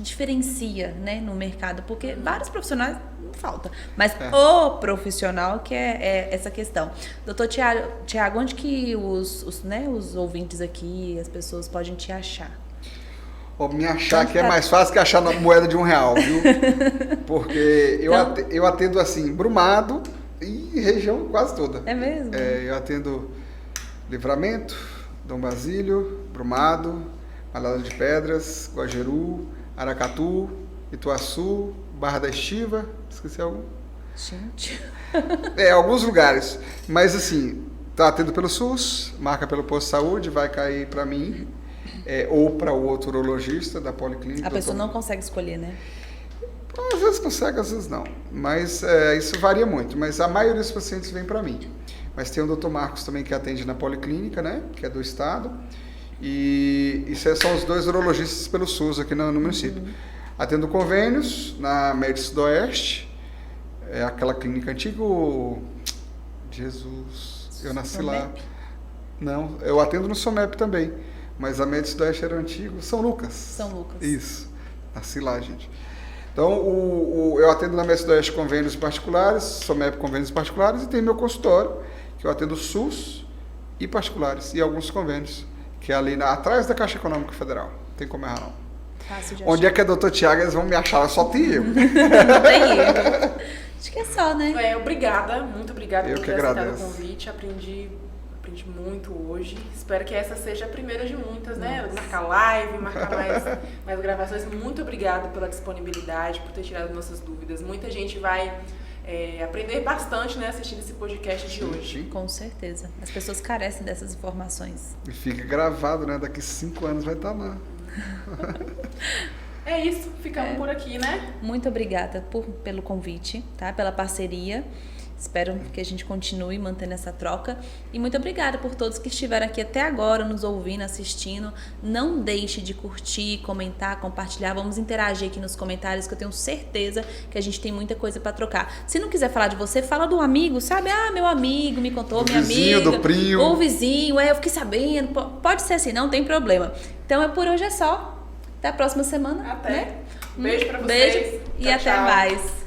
diferencia, né, no mercado, porque vários profissionais não falta, mas o profissional que é essa questão. Doutor Tiago, onde que os ouvintes aqui, as pessoas podem te achar? Me achar aqui é mais fácil que achar na moeda de R$1, viu? Porque eu atendo assim, Brumado e região quase toda. É mesmo? Eu atendo Livramento, Dom Basílio, Brumado, Malhada de Pedras, Guajeru, Aracatu, Ituaçu, Barra da Estiva, esqueci algum? Gente. Alguns lugares. Mas assim, tá atendo pelo SUS, marca pelo posto de saúde, vai cair para mim, ou para o outro urologista da policlínica. A pessoa não consegue escolher, né? Às vezes consegue, às vezes não. Mas isso varia muito. Mas a maioria dos pacientes vem para mim. Mas tem o Dr. Marcos também que atende na policlínica, né? Que é do estado. E esses são os 2 urologistas pelo SUS aqui no município. Atendo convênios na Médici do Oeste, aquela clínica antiga. Jesus, eu nasci lá. Não, eu atendo no SOMEP também, mas a Médici do Oeste era antigo. São Lucas. São Lucas. Isso, nasci lá, gente. Então, eu atendo na Médici do Oeste convênios particulares, SOMEP convênios particulares, e tem meu consultório, que eu atendo SUS e particulares, e alguns convênios, que é ali atrás da Caixa Econômica Federal. Não tem como errar, não. Fácil de Onde achar. é que é Dr. Tiago? Eles vão me achar, só tem eu. Não tem erro. Acho que é só, né? Obrigada, muito obrigada por ter aceitado o convite. Aprendi muito hoje. Espero que essa seja a primeira de muitas, né? Marcar live, marcar mais gravações. Muito obrigada pela disponibilidade, por ter tirado nossas dúvidas. Muita gente vai aprender bastante, né, assistindo esse podcast de hoje. Com certeza. As pessoas carecem dessas informações. E fica gravado, né? Daqui 5 anos vai estar lá. É isso, ficamos por aqui, né? Muito obrigada pelo convite, tá? Pela parceria. Espero que a gente continue mantendo essa troca. E muito obrigada por todos que estiveram aqui até agora, nos ouvindo, assistindo. Não deixe de curtir, comentar, compartilhar. Vamos interagir aqui nos comentários, que eu tenho certeza que a gente tem muita coisa para trocar. Se não quiser falar de você, fala do amigo, sabe? Meu amigo me contou, minha amiga. O vizinho, do primo. Ou o vizinho, eu fiquei sabendo. Pode ser assim, não tem problema. Então, por hoje é só. Até a próxima semana. Até. Né? Beijo pra vocês. Beijo e até mais.